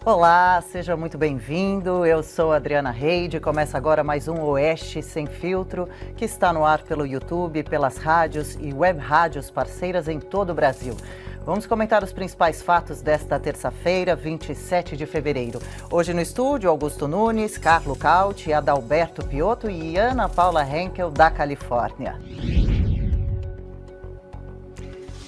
Olá, seja muito bem-vindo. Eu sou a Adriana Reide. Começa agora mais um Oeste Sem Filtro, que está no ar pelo YouTube, pelas rádios e web rádios parceiras em todo o Brasil. Vamos comentar os principais fatos desta terça-feira, 27 de fevereiro. Hoje no estúdio, Augusto Nunes, Carlo Cauti, Adalberto Piotto e Ana Paula Henkel, da Califórnia.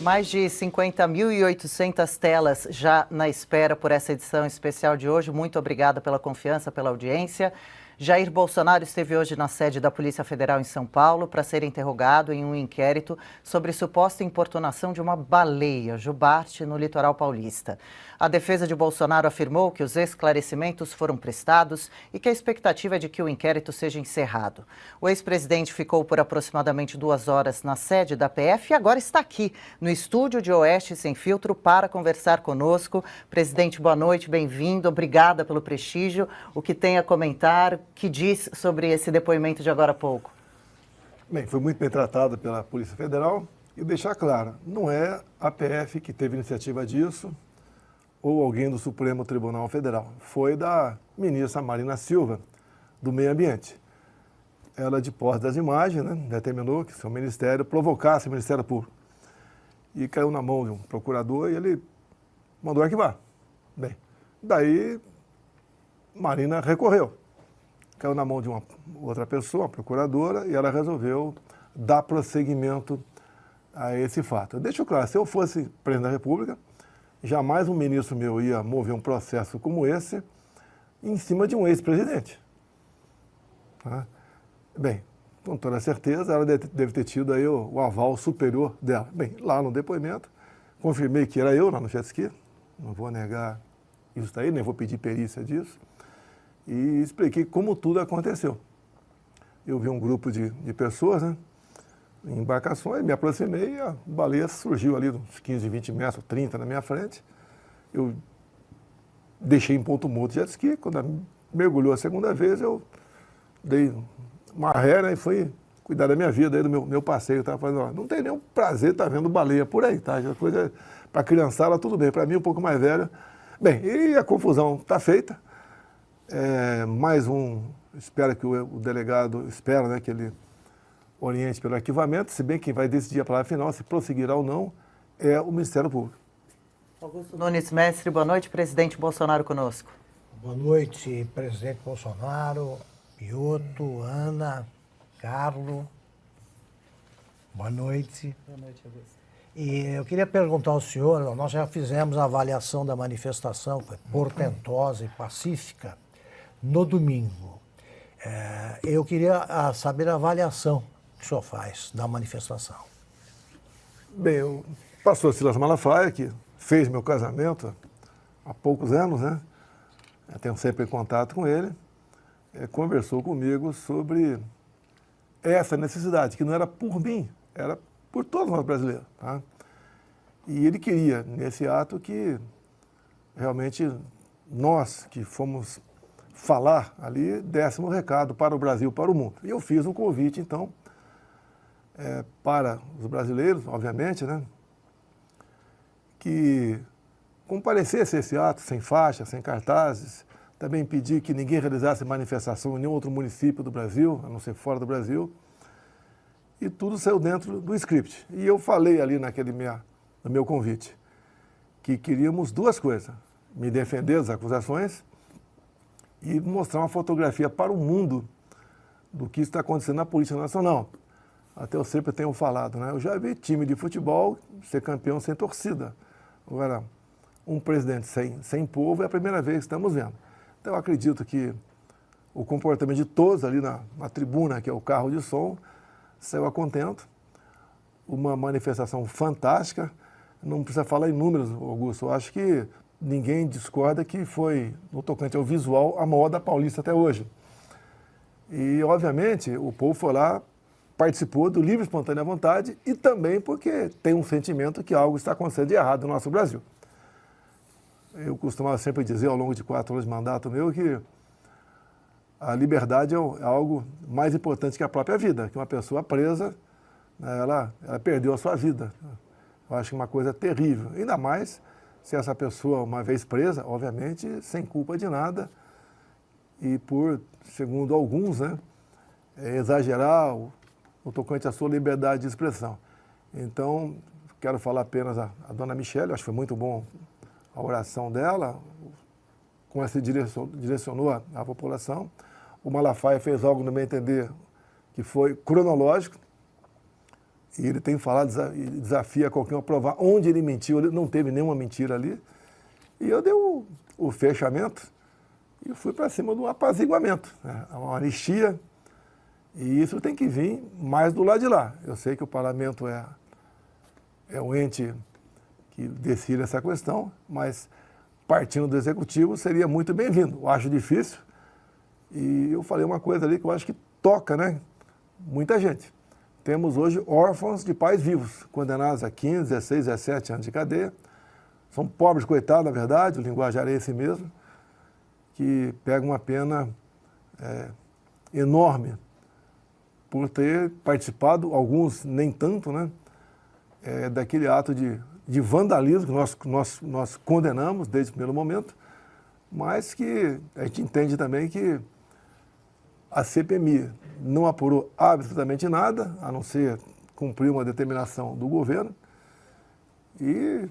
Mais de 50.800 telas já na espera por essa edição especial de hoje. Muito obrigada pela confiança, pela audiência. Jair Bolsonaro esteve hoje na sede da Polícia Federal em São Paulo para ser interrogado em um inquérito sobre suposta importunação de uma baleia, jubarte, no litoral paulista. A defesa de Bolsonaro afirmou que os esclarecimentos foram prestados e que a expectativa é de que o inquérito seja encerrado. O ex-presidente ficou por aproximadamente 2 horas na sede da PF e agora está aqui, no estúdio de Oeste Sem Filtro, para conversar conosco. Presidente, boa noite, bem-vindo, obrigada pelo prestígio. O que tem a comentar, o que diz sobre esse depoimento de agora há pouco? Bem, foi muito bem tratado pela Polícia Federal e deixar claro, não é a PF que teve iniciativa disso ou alguém do Supremo Tribunal Federal. Foi da ministra Marina Silva, do Meio Ambiente. Ela, de posse das imagens, determinou que seu ministério provocasse o Ministério Público. E caiu na mão de um procurador e ele mandou arquivar. Bem, daí Marina recorreu. Caiu na mão de uma outra pessoa, uma procuradora, e ela resolveu dar prosseguimento a esse fato. Eu deixo claro, se eu fosse presidente da República, jamais um ministro meu ia mover um processo como esse em cima de um ex-presidente. Tá? Bem, com toda certeza, ela deve ter tido aí o aval superior dela. Bem, lá no depoimento, confirmei que era eu lá no jet ski, não vou negar isso daí, nem vou pedir perícia disso, e expliquei como tudo aconteceu. Eu vi um grupo de pessoas, em embarcações, me aproximei e a baleia surgiu ali uns 15, 20 metros, 30 na minha frente. Eu deixei em ponto morto jet ski. Quando ela mergulhou a segunda vez, eu dei uma ré, e fui cuidar da minha vida, aí, do meu passeio. Estava falando, não tem nenhum prazer estar vendo baleia por aí, tá? A coisa, para criançada, tudo bem. Para mim, um pouco mais velho. Bem, e a confusão está feita. Mais um, espera que o delegado, espera, que ele oriente pelo arquivamento, se bem quem vai decidir a palavra final, se prosseguirá ou não, é o Ministério Público. Augusto Nunes, mestre, boa noite. Presidente Bolsonaro conosco. Boa noite, presidente Bolsonaro, Piotto, Ana, Carlo. Boa noite. Boa noite, Augusto. E eu queria perguntar ao senhor, nós já fizemos a avaliação da manifestação, foi portentosa e pacífica, no domingo. Eu queria saber a avaliação que o senhor faz da manifestação. Bem, o pastor Silas Malafaia, que fez meu casamento há poucos anos, eu tenho sempre contato com ele, conversou comigo sobre essa necessidade, que não era por mim, era por todos nós brasileiros. Tá? E ele queria, nesse ato, que realmente nós que fomos falar ali, dessemos recado para o Brasil, para o mundo. E eu fiz um convite, então, para os brasileiros, obviamente, que comparecesse a esse ato sem faixa, sem cartazes. Também pedi que ninguém realizasse manifestação em nenhum outro município do Brasil, a não ser fora do Brasil. E tudo saiu dentro do script. E eu falei ali no meu convite que queríamos duas coisas: me defender das acusações e mostrar uma fotografia para o mundo do que está acontecendo na política nacional. Até eu sempre tenho falado, eu já vi time de futebol ser campeão sem torcida. Agora, um presidente sem povo é a primeira vez que estamos vendo. Então, eu acredito que o comportamento de todos ali na tribuna, que é o carro de som, saiu a contento. Uma manifestação fantástica. Não precisa falar em números, Augusto. Eu acho que ninguém discorda que foi, no tocante ao visual, a maior da Paulista até hoje. E, obviamente, o povo foi lá, participou do livre, espontânea vontade e também porque tem um sentimento que algo está acontecendo de errado no nosso Brasil. Eu costumava sempre dizer, ao longo de 4 anos de mandato meu, que a liberdade é algo mais importante que a própria vida, que uma pessoa presa, ela perdeu a sua vida. Eu acho que é uma coisa terrível, ainda mais se essa pessoa, uma vez presa, obviamente, sem culpa de nada, e por, segundo alguns, né, exagerar o tocante à sua liberdade de expressão. Então, quero falar apenas a dona Michele, acho que foi muito bom a oração dela, como ela se direcionou à população. O Malafaia fez algo, no meu entender, que foi cronológico, e ele tem falado, desafia qualquer um a provar onde ele mentiu, ele não teve nenhuma mentira ali. E eu dei o fechamento e fui para cima de um apaziguamento, né? Uma anistia, e isso tem que vir mais do lado de lá. Eu sei que o parlamento é o ente que decide essa questão, mas partindo do executivo seria muito bem-vindo. Eu acho difícil, e eu falei uma coisa ali que eu acho que toca, né, muita gente. Temos hoje órfãos de pais vivos, condenados a 15, 16, 17 anos de cadeia. São pobres coitados, na verdade, o linguajar é esse mesmo, que pegam uma pena enorme por ter participado, alguns nem tanto, né, daquele ato de vandalismo que nós condenamos desde o primeiro momento, mas que a gente entende também que a CPMI não apurou absolutamente nada, a não ser cumprir uma determinação do governo, e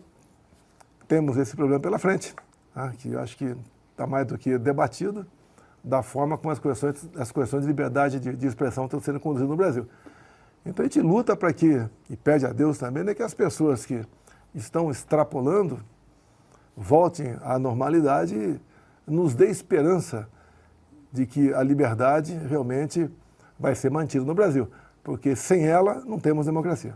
temos esse problema pela frente, né, que eu acho que está mais do que debatido, da forma como as questões de liberdade de expressão estão sendo conduzidas no Brasil. Então a gente luta para que, e pede a Deus também, né, que as pessoas que estão extrapolando voltem à normalidade e nos dê esperança de que a liberdade realmente vai ser mantida no Brasil, porque sem ela não temos democracia.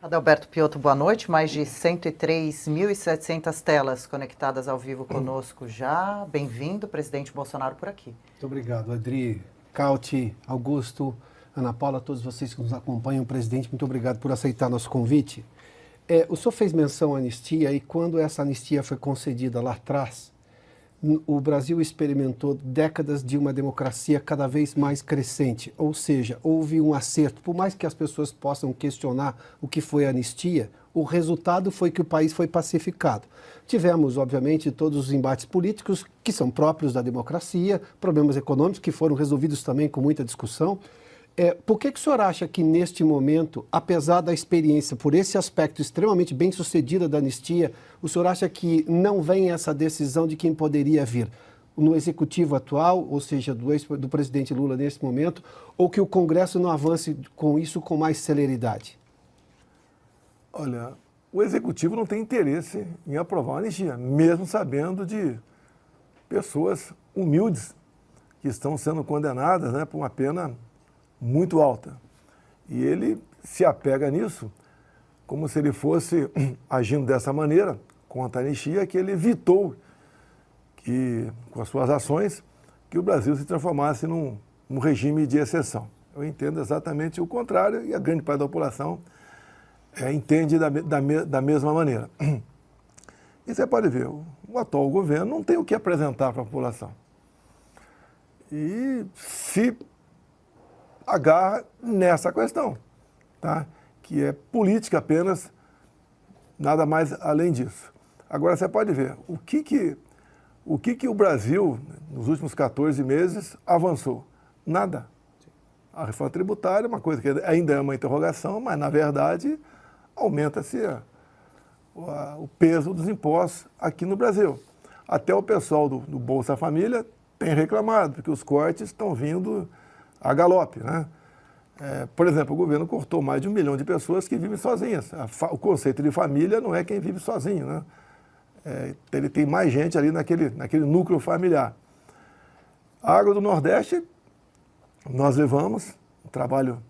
Adalberto Piotto, boa noite. Mais de 103.700 telas conectadas ao vivo conosco já. Bem-vindo, presidente Bolsonaro, por aqui. Muito obrigado, Adri, Cauti, Augusto, Ana Paula, todos vocês que nos acompanham. Presidente, muito obrigado por aceitar nosso convite. O senhor fez menção à anistia, e quando essa anistia foi concedida lá atrás, o Brasil experimentou décadas de uma democracia cada vez mais crescente, ou seja, houve um acerto. Por mais que as pessoas possam questionar o que foi a anistia, o resultado foi que o país foi pacificado. Tivemos, obviamente, todos os embates políticos que são próprios da democracia, problemas econômicos que foram resolvidos também com muita discussão. Por que o senhor acha que, neste momento, apesar da experiência, por esse aspecto extremamente bem sucedida da anistia, o senhor acha que não vem essa decisão de quem poderia vir? No executivo atual, ou seja, do presidente Lula nesse momento, ou que o Congresso não avance com isso com mais celeridade? Olha, o executivo não tem interesse em aprovar uma anistia, mesmo sabendo de pessoas humildes que estão sendo condenadas, né, por uma pena muito alta. E ele se apega nisso como se ele fosse agindo dessa maneira contra a anistia, que ele evitou que, com as suas ações, que o Brasil se transformasse num regime de exceção. Eu entendo exatamente o contrário, e a grande parte da população entende da mesma maneira. E você pode ver, o atual governo não tem o que apresentar para a população. E se agarra nessa questão, tá? Que é política apenas, nada mais além disso. Agora você pode ver, o que o Brasil, nos últimos 14 meses, avançou? Nada. A reforma tributária é uma coisa que ainda é uma interrogação, mas, na verdade, aumenta-se o peso dos impostos aqui no Brasil. Até o pessoal do Bolsa Família tem reclamado, porque os cortes estão vindo a galope, né? Por exemplo, o governo cortou mais de 1 milhão de pessoas que vivem sozinhas. O conceito de família não é quem vive sozinho, né? Ele tem mais gente ali naquele núcleo familiar. A água do Nordeste, nós levamos um trabalho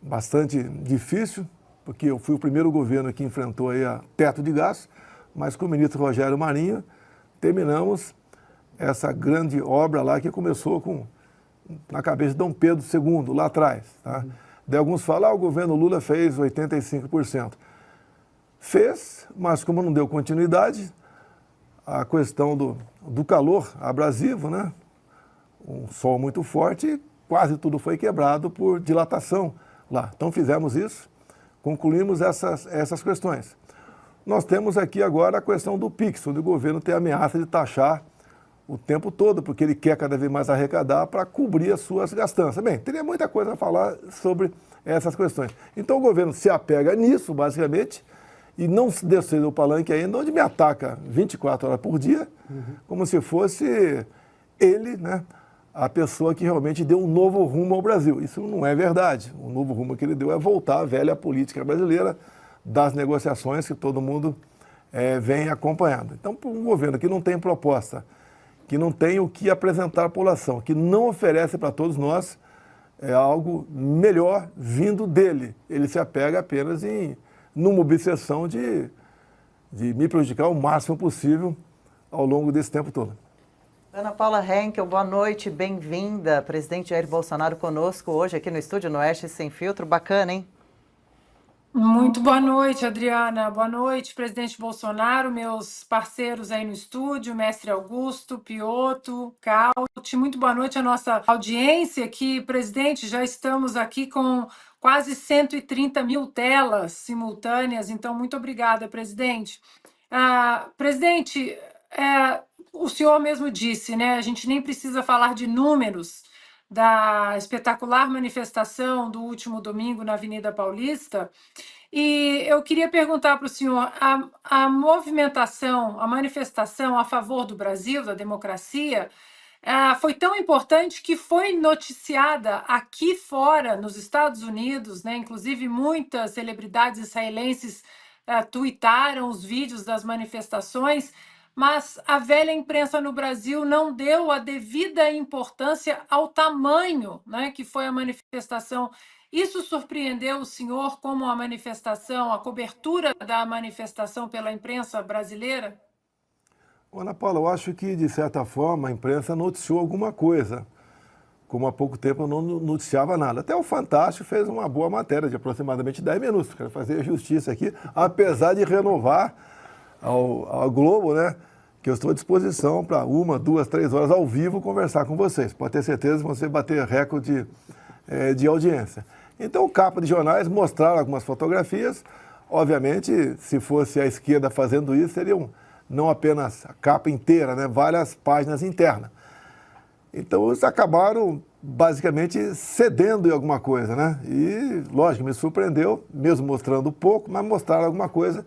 bastante difícil, porque eu fui o primeiro governo que enfrentou aí a teto de gastos, mas com o ministro Rogério Marinho terminamos essa grande obra lá que começou na cabeça de Dom Pedro II, lá atrás. Tá? Daí alguns falam, o governo Lula fez 85%. Fez, mas como não deu continuidade, a questão do calor abrasivo, né? Um sol muito forte, quase tudo foi quebrado por dilatação lá. Então fizemos isso, concluímos essas questões. Nós temos aqui agora a questão do Pix, onde o governo tem a ameaça de taxar o tempo todo, porque ele quer cada vez mais arrecadar para cobrir as suas gastanças. Bem, teria muita coisa a falar sobre essas questões. Então o governo se apega nisso, basicamente, e não se descer do palanque ainda, onde me ataca 24 horas por dia, como se fosse ele, né, a pessoa que realmente deu um novo rumo ao Brasil. Isso não é verdade. O novo rumo que ele deu é voltar à velha política brasileira das negociações que todo mundo vem acompanhando. Então, para um governo que não tem proposta, que não tem o que apresentar à população, que não oferece para todos nós algo melhor vindo dele. Ele se apega apenas numa obsessão de me prejudicar o máximo possível ao longo desse tempo todo. Ana Paula Henkel, boa noite, bem-vinda. Presidente Jair Bolsonaro conosco hoje aqui no estúdio, no Oeste Sem Filtro. Bacana, hein? Muito boa noite, Adriana. Boa noite, presidente Bolsonaro, meus parceiros aí no estúdio, mestre Augusto, Piotto, Cauti. Muito boa noite à nossa audiência aqui, presidente. Já estamos aqui com quase 130 mil telas simultâneas, então muito obrigada, presidente. Presidente, o senhor mesmo disse, né? A gente nem precisa falar de números da espetacular manifestação do último domingo na Avenida Paulista. E eu queria perguntar para o senhor, a movimentação, a manifestação a favor do Brasil, da democracia, foi tão importante que foi noticiada aqui fora, nos Estados Unidos, né? Inclusive muitas celebridades israelenses tuitaram os vídeos das manifestações, mas a velha imprensa no Brasil não deu a devida importância ao tamanho, né, que foi a manifestação. Isso surpreendeu o senhor como a manifestação, a cobertura da manifestação pela imprensa brasileira? Ana Paula, eu acho que, de certa forma, a imprensa noticiou alguma coisa, como há pouco tempo eu não noticiava nada. Até o Fantástico fez uma boa matéria de aproximadamente 10 minutos. Quero fazer justiça aqui, apesar de renovar ao Globo, né, que eu estou à disposição para 1, 2, 3 horas ao vivo conversar com vocês. Pode ter certeza que você bater recorde de audiência. Então, capa de jornais mostraram algumas fotografias. Obviamente, se fosse a esquerda fazendo isso, seriam não apenas a capa inteira, né, várias páginas internas. Então, eles acabaram basicamente cedendo em alguma coisa, né? E, lógico, me surpreendeu, mesmo mostrando pouco, mas mostraram alguma coisa,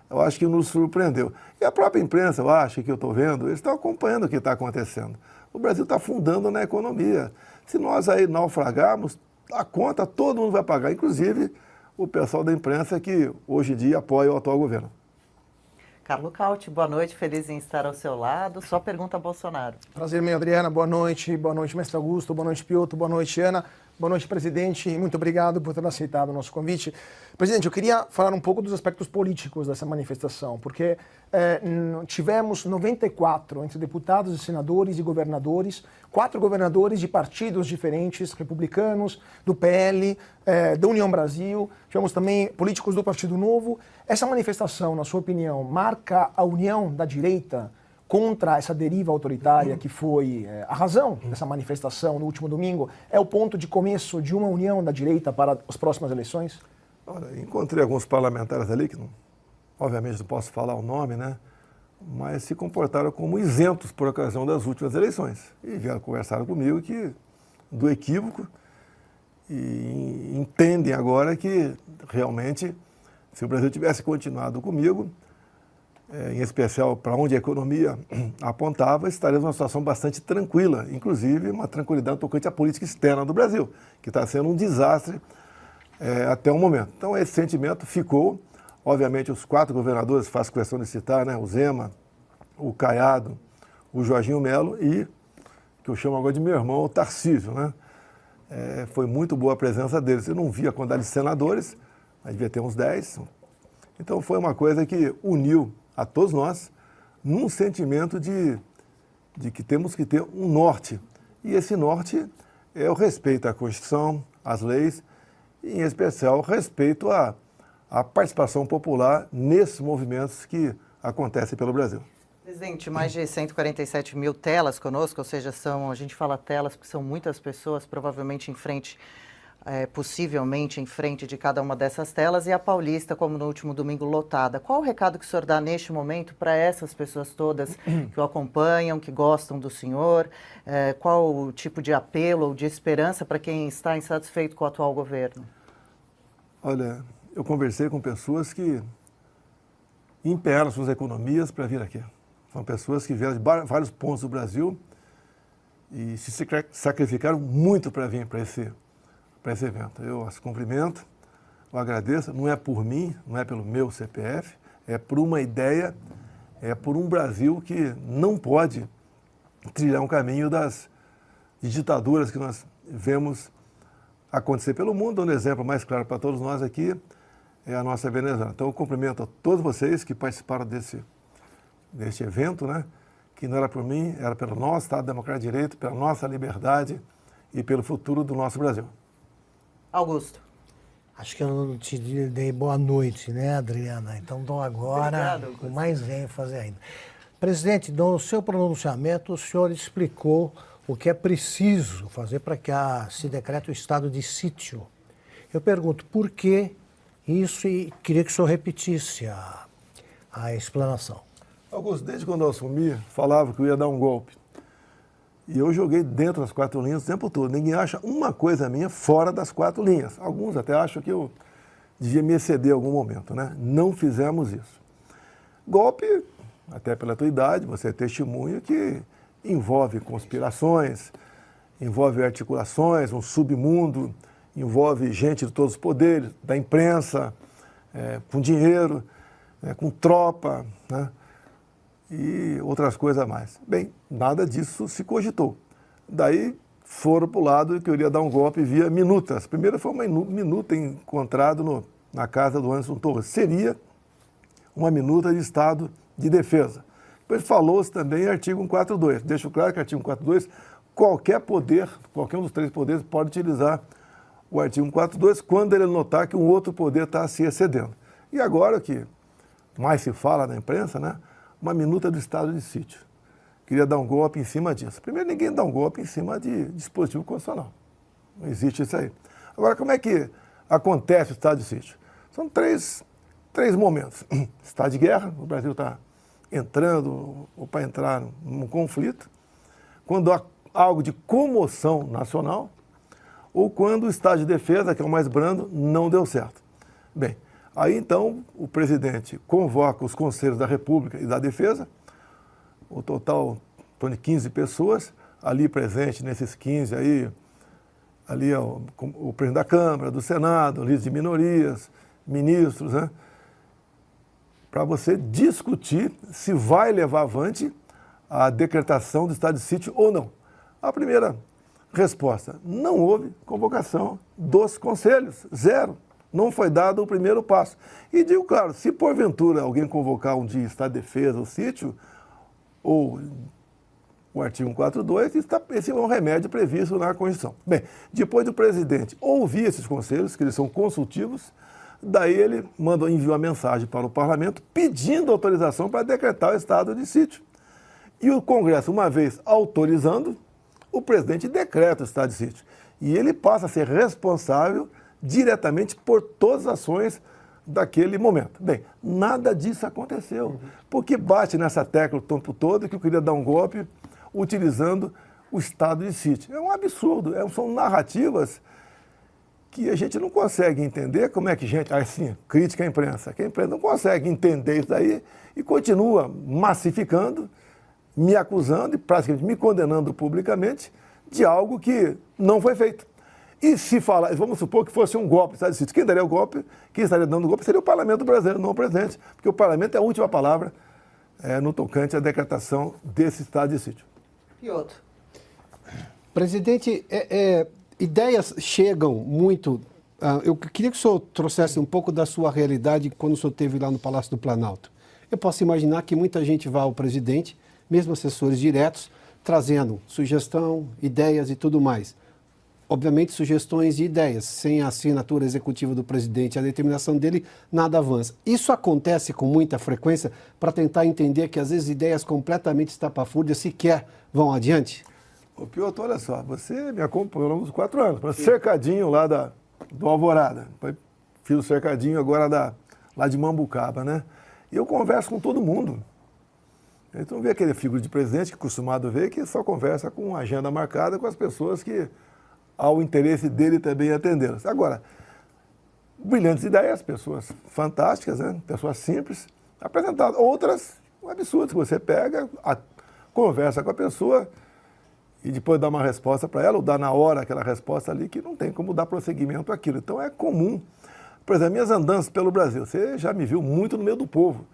eu acho que nos surpreendeu. E a própria imprensa, eu acho que eu estou vendo, eles estão acompanhando o que está acontecendo. O Brasil está afundando na economia. Se nós aí naufragarmos, a conta todo mundo vai pagar, inclusive o pessoal da imprensa que hoje em dia apoia o atual governo. Carlos Cauti, boa noite, feliz em estar ao seu lado. Só pergunta a Bolsonaro. Prazer meu, Adriana. Boa noite, mestre Augusto, boa noite, Piotto, boa noite, Ana. Boa noite, presidente. Muito obrigado por ter aceitado o nosso convite. Presidente, eu queria falar um pouco dos aspectos políticos dessa manifestação, porque tivemos 94 entre deputados e senadores e governadores, 4 governadores de partidos diferentes, republicanos, do PL, da União Brasil, tivemos também políticos do Partido Novo. Essa manifestação, na sua opinião, marca a união da direita contra essa deriva autoritária que foi a razão dessa manifestação no último domingo? É o ponto de começo de uma união da direita para as próximas eleições? Olha, encontrei alguns parlamentares ali, que obviamente não posso falar o nome, né? Mas se comportaram como isentos por ocasião das últimas eleições. E vieram conversar comigo do equívoco e entendem agora que realmente, se o Brasil tivesse continuado comigo, em especial para onde a economia apontava, estaríamos numa situação bastante tranquila, inclusive uma tranquilidade tocante à política externa do Brasil, que está sendo um desastre até o momento. Então, esse sentimento ficou. Obviamente, os 4 governadores, faço questão de citar, né, o Zema, o Caiado, o Jorginho Melo e, que eu chamo agora de meu irmão, o Tarcísio, né? Foi muito boa a presença deles. Eu não vi a quantidade de senadores, mas devia ter uns 10. Então, foi uma coisa que uniu a todos nós num sentimento de que temos que ter um norte. E esse norte é o respeito à Constituição, às leis, e, em especial, o respeito à participação popular nesses movimentos que acontecem pelo Brasil. Presidente, mais de 147 mil telas conosco, ou seja, a gente fala telas porque são muitas pessoas, provavelmente em frente possivelmente em frente de cada uma dessas telas, e a Paulista, como no último domingo, lotada. Qual o recado que o senhor dá neste momento para essas pessoas todas que o acompanham, que gostam do senhor? Qual o tipo de apelo ou de esperança para quem está insatisfeito com o atual governo? Olha, eu conversei com pessoas que empenharam suas economias para vir aqui. São pessoas que vieram de vários pontos do Brasil e se sacrificaram muito para vir para esse evento. Eu as cumprimento, eu agradeço. Não é por mim, não é pelo meu CPF, é por uma ideia, é por um Brasil que não pode trilhar um caminho de ditaduras que nós vemos acontecer pelo mundo. Um exemplo mais claro para todos nós aqui é a nossa Venezuela. Então eu cumprimento a todos vocês que participaram deste evento, né? Que não era por mim, era pelo nosso Estado Democrático de Direito, pela nossa liberdade e pelo futuro do nosso Brasil. Augusto. Acho que eu não te dei boa noite, né, Adriana? Então, dou agora com mais ênfase ainda. Presidente, no seu pronunciamento, o senhor explicou o que é preciso fazer para que se decrete o estado de sítio. Eu pergunto, por que isso? E queria que o senhor repetisse a explanação. Augusto, desde quando eu assumi, falava que eu ia dar um golpe. E eu joguei dentro das 4 linhas o tempo todo. Ninguém acha uma coisa minha fora das 4 linhas. Alguns até acham que eu devia me exceder em algum momento, né? Não fizemos isso. Golpe, até pela tua idade, você é testemunha que envolve conspirações, envolve articulações, um submundo, envolve gente de todos os poderes, da imprensa, com dinheiro, com tropa, né? E outras coisas a mais. Bem, nada disso se cogitou. Daí foram para o lado que eu iria dar um golpe via minutas. Primeiro foi uma minuta encontrada na casa do Anderson Torres. Seria uma minuta de estado de defesa. Depois falou-se também em artigo 142. Deixo claro que artigo 142, qualquer um dos 3 poderes pode utilizar o artigo 142 quando ele notar que um outro poder está se excedendo. E agora que mais se fala na imprensa, né? Uma minuta do estado de sítio. Queria dar um golpe em cima disso. Primeiro, ninguém dá um golpe em cima de dispositivo constitucional. Não existe isso aí. Agora, como é que acontece o estado de sítio? São três momentos. Estado de guerra, o Brasil está entrando ou para entrar num conflito. Quando há algo de comoção nacional, ou quando o estado de defesa, que é o mais brando, não deu certo. Bem, aí, então, o presidente convoca os conselhos da República e da Defesa, o total, em torno de 15 pessoas, ali presente nesses 15 aí, ali é o presidente da Câmara, do Senado, líderes de minorias, ministros, né? Para você discutir se vai levar avante a decretação do estado de sítio ou não. A primeira resposta, não houve convocação dos conselhos, 0. Não foi dado o primeiro passo. E digo, claro, se porventura alguém convocar um dia estado de defesa ou sítio, ou o artigo 142, esse é um remédio previsto na Constituição. Bem, depois do presidente ouvir esses conselhos, que eles são consultivos, daí ele enviou uma mensagem para o parlamento pedindo autorização para decretar o estado de sítio. E o Congresso, uma vez autorizando, o presidente decreta o estado de sítio. E ele passa a ser responsável diretamente por todas as ações daquele momento. Bem, nada disso aconteceu, porque bate nessa tecla o tempo todo que eu queria dar um golpe utilizando o estado de sítio. É um absurdo, são narrativas que a gente não consegue entender como é que gente, assim, crítica à imprensa, que a imprensa não consegue entender isso daí e continua massificando, me acusando e praticamente me condenando publicamente de algo que não foi feito. E se falar, vamos supor que fosse um golpe, estado de sítio, quem daria o golpe, quem estaria dando o golpe seria o parlamento brasileiro, não o presidente, porque o parlamento é a última palavra no tocante à decretação desse estado de sítio. E outro? Presidente, ideias chegam muito. Eu queria que o senhor trouxesse um pouco da sua realidade quando o senhor esteve lá no Palácio do Planalto. Eu posso imaginar que muita gente vá ao presidente, mesmo assessores diretos, trazendo sugestão, ideias e tudo mais. Obviamente, sugestões e ideias. Sem a assinatura executiva do presidente, a determinação dele, nada avança. Isso acontece com muita frequência para tentar entender que, às vezes, ideias completamente estapafúrdias sequer vão adiante? Ô, Piotr, olha só, você me acompanhou ao longo dos 4 anos, para cercadinho lá do Alvorada. Fiz o cercadinho agora lá de Mambucaba, né? E eu converso com todo mundo. Então, não vê aquele figura de presidente que é acostumado a ver, que só conversa com agenda marcada com as pessoas que, ao interesse dele, também atenderam. Agora, brilhantes ideias, pessoas fantásticas, né? Pessoas simples, apresentadas. Outras, absurdas, que você pega, conversa com a pessoa e depois dá uma resposta para ela, ou dá na hora aquela resposta ali, que não tem como dar prosseguimento àquilo. Então, é comum. Por exemplo, minhas andanças pelo Brasil, você já me viu muito no meio do povo.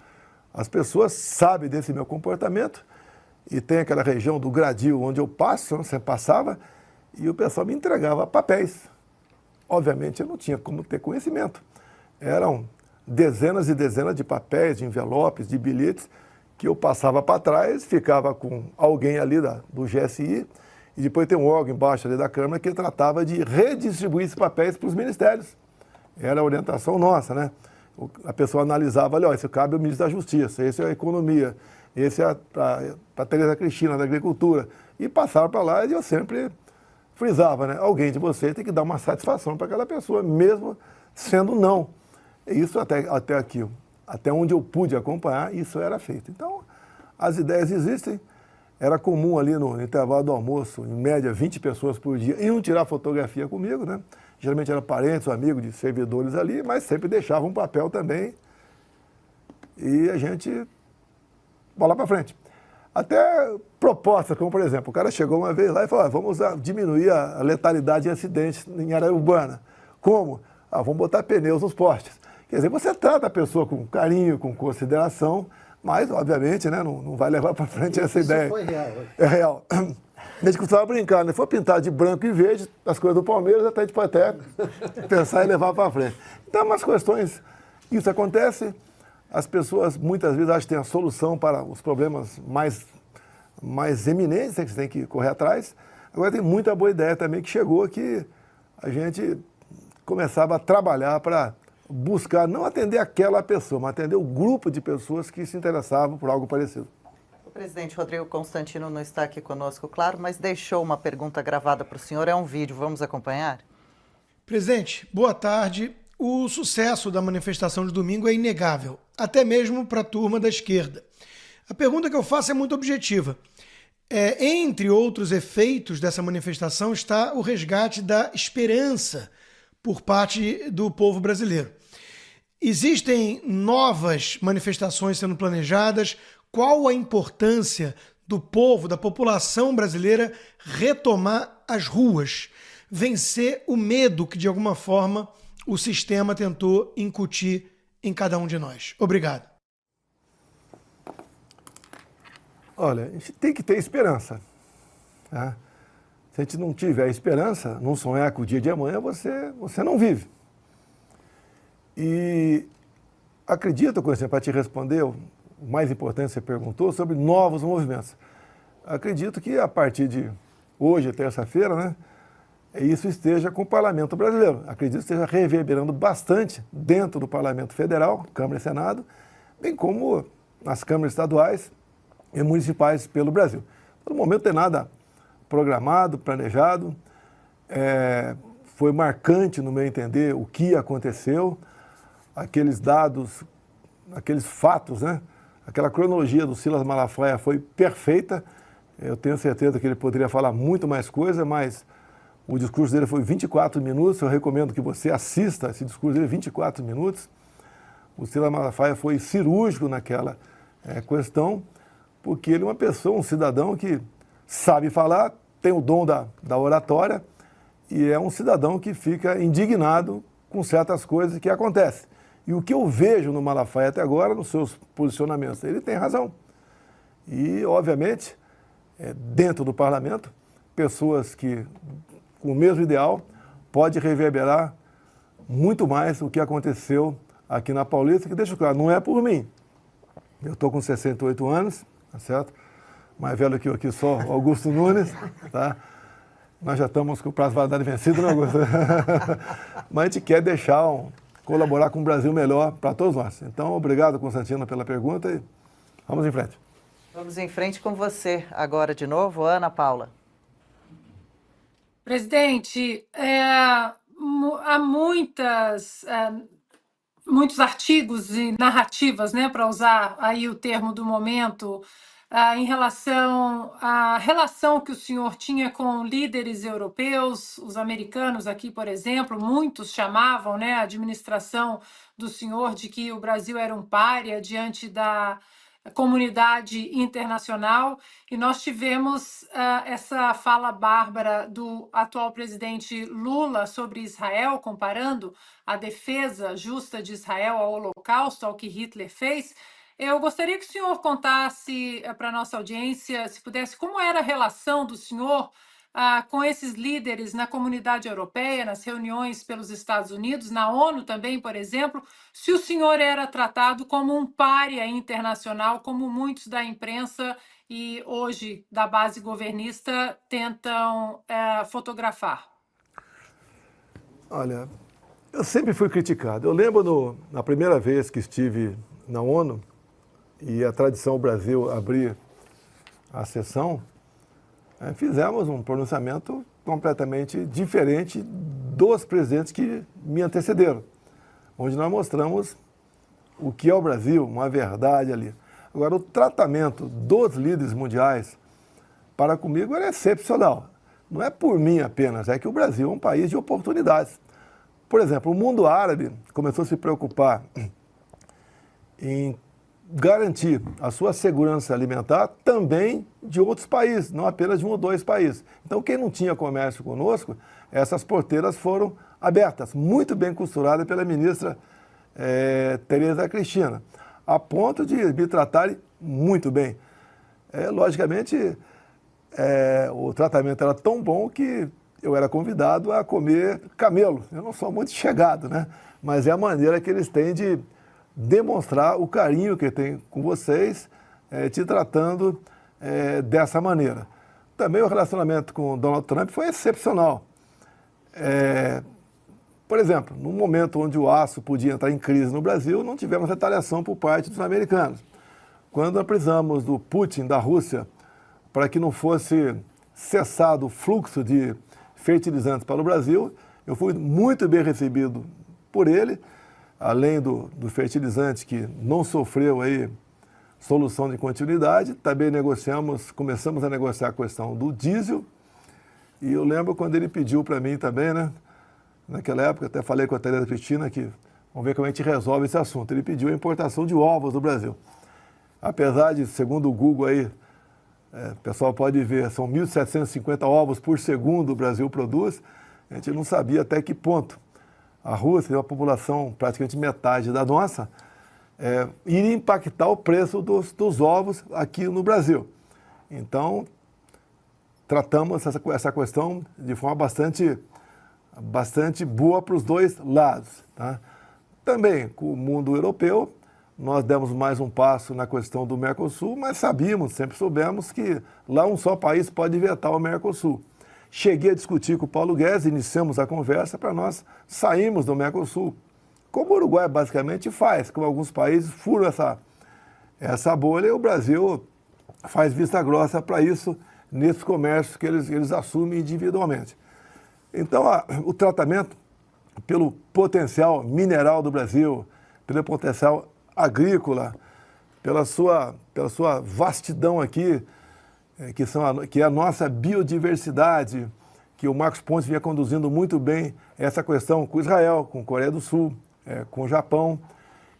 As pessoas sabem desse meu comportamento e tem aquela região do Gradil onde eu passo, você passava, e o pessoal me entregava papéis. Obviamente, eu não tinha como ter conhecimento. Eram dezenas e dezenas de papéis, de envelopes, de bilhetes, que eu passava para trás, ficava com alguém ali do GSI, e depois tem um órgão embaixo ali da Câmara que tratava de redistribuir esses papéis para os ministérios. Era a orientação nossa, né? A pessoa analisava, olha, esse cabe ao ministro da Justiça, esse é a Economia, esse é para a Tereza Cristina, da Agricultura. E passava para lá e eu sempre frisava, né? Alguém de vocês tem que dar uma satisfação para aquela pessoa, mesmo sendo não. E isso até aqui, até onde eu pude acompanhar, isso era feito. Então, as ideias existem. Era comum ali no intervalo do almoço, em média, 20 pessoas por dia iam tirar fotografia comigo, né? Geralmente eram parentes ou amigos de servidores ali, mas sempre deixavam um papel também e a gente bola para frente. Até propostas, como por exemplo, o cara chegou uma vez lá e falou, vamos diminuir a letalidade de acidentes em área urbana. Como? Vamos botar pneus nos postes. Quer dizer, você trata a pessoa com carinho, com consideração, mas, obviamente, né, não vai levar para frente essa ideia. Isso foi real. É real. A gente costumava brincar, né? For pintar de branco e verde, as coisas do Palmeiras, até a gente pode até pensar em levar para frente. Então, umas questões, isso acontece, as pessoas muitas vezes acham que tem a solução para os problemas mais eminentes, que você tem que correr atrás. Agora tem muita boa ideia também que chegou, que a gente começava a trabalhar para buscar, não atender aquela pessoa, mas atender o grupo de pessoas que se interessavam por algo parecido. O presidente Rodrigo Constantino não está aqui conosco, claro, mas deixou uma pergunta gravada para o senhor. É um vídeo, vamos acompanhar? Presidente, boa tarde. O sucesso da manifestação de domingo é inegável, até mesmo para a turma da esquerda. A pergunta que eu faço é muito objetiva. Entre outros efeitos dessa manifestação está o resgate da esperança por parte do povo brasileiro. Existem novas manifestações sendo planejadas. Qual a importância do povo, da população brasileira retomar as ruas, vencer o medo que, de alguma forma, o sistema tentou incutir em cada um de nós? Obrigado. Olha, a gente tem que ter esperança. Tá? Se a gente não tiver esperança, não sonhar com o dia de amanhã, você não vive. E acredito, para te responder, o mais importante você perguntou sobre novos movimentos. Acredito que a partir de hoje, terça-feira, né, isso esteja com o Parlamento brasileiro. Acredito que esteja reverberando bastante dentro do Parlamento Federal, Câmara e Senado, bem como nas câmaras estaduais e municipais pelo Brasil. No momento não tem nada programado, planejado. Foi marcante, no meu entender, o que aconteceu, aqueles dados, aqueles fatos, né? Aquela cronologia do Silas Malafaia foi perfeita. Eu tenho certeza que ele poderia falar muito mais coisa, mas o discurso dele foi 24 minutos. Eu recomendo que você assista esse discurso dele, 24 minutos. O Silas Malafaia foi cirúrgico naquela questão, porque ele é uma pessoa, um cidadão que sabe falar, tem o dom da oratória e é um cidadão que fica indignado com certas coisas que acontecem. E o que eu vejo no Malafaia até agora, nos seus posicionamentos, ele tem razão. E, obviamente, dentro do parlamento, pessoas que, com o mesmo ideal, pode reverberar muito mais o que aconteceu aqui na Paulista, que deixa claro, não é por mim. Eu estou com 68 anos, tá certo? Mais velho que eu aqui só, Augusto Nunes, tá? Nós já estamos com o prazo de validade vencido, né, Augusto? Mas a gente quer colaborar com um Brasil melhor para todos nós. Então, obrigado, Constantino, pela pergunta e vamos em frente. Vamos em frente com você agora de novo, Ana Paula. Presidente, há muitos artigos e narrativas, né, para usar aí o termo do momento, em relação à relação que o senhor tinha com líderes europeus, os americanos aqui, por exemplo, muitos chamavam, né, a administração do senhor de que o Brasil era um pária diante da comunidade internacional, e nós tivemos essa fala bárbara do atual presidente Lula sobre Israel, comparando a defesa justa de Israel ao Holocausto, ao que Hitler fez. Eu gostaria que o senhor contasse para a nossa audiência, se pudesse, como era a relação do senhor com esses líderes na comunidade europeia, nas reuniões pelos Estados Unidos, na ONU também, por exemplo, se o senhor era tratado como um pária internacional, como muitos da imprensa e hoje da base governista tentam fotografar. Olha, eu sempre fui criticado. Eu lembro na primeira vez que estive na ONU e a tradição Brasil abrir a sessão, fizemos um pronunciamento completamente diferente dos presidentes que me antecederam, onde nós mostramos o que é o Brasil, uma verdade ali. Agora, o tratamento dos líderes mundiais para comigo era excepcional. Não é por mim apenas, é que o Brasil é um país de oportunidades. Por exemplo, o mundo árabe começou a se preocupar em garantir a sua segurança alimentar também de outros países, não apenas de um ou dois países. Então, quem não tinha comércio conosco, essas porteiras foram abertas, muito bem costuradas pela ministra Tereza Cristina, a ponto de me tratarem muito bem. Logicamente, o tratamento era tão bom que eu era convidado a comer camelo. Eu não sou muito chegado, né? Mas é a maneira que eles têm de demonstrar o carinho que tem com vocês, te tratando dessa maneira. Também o relacionamento com Donald Trump foi excepcional. Por exemplo, no momento onde o aço podia entrar em crise no Brasil, não tivemos retaliação por parte dos americanos. Quando nós precisamos do Putin, da Rússia, para que não fosse cessado o fluxo de fertilizantes para o Brasil, eu fui muito bem recebido por ele, além do fertilizante que não sofreu aí solução de continuidade, também começamos a negociar a questão do diesel, e eu lembro quando ele pediu para mim também, né, naquela época, até falei com a Tereza Cristina que vamos ver como a gente resolve esse assunto. Ele pediu a importação de ovos do Brasil. Apesar de, segundo o Google aí, o pessoal pode ver, são 1.750 ovos por segundo o Brasil produz, a gente não sabia até que ponto a Rússia tem uma população praticamente metade da nossa, iria impactar o preço dos ovos aqui no Brasil. Então, tratamos essa questão de forma bastante boa para os dois lados. Tá? Também, com o mundo europeu, nós demos mais um passo na questão do Mercosul, mas sempre soubemos que lá um só país pode vetar o Mercosul. Cheguei a discutir com o Paulo Guedes, iniciamos a conversa para nós sairmos do Mercosul, como o Uruguai basicamente faz, como alguns países furam essa bolha, e o Brasil faz vista grossa para isso, nesses comércios que eles assumem individualmente. Então, o tratamento pelo potencial mineral do Brasil, pelo potencial agrícola, pela sua vastidão aqui, que é a nossa biodiversidade, que o Marcos Pontes vinha conduzindo muito bem essa questão com Israel, com Coreia do Sul, com o Japão.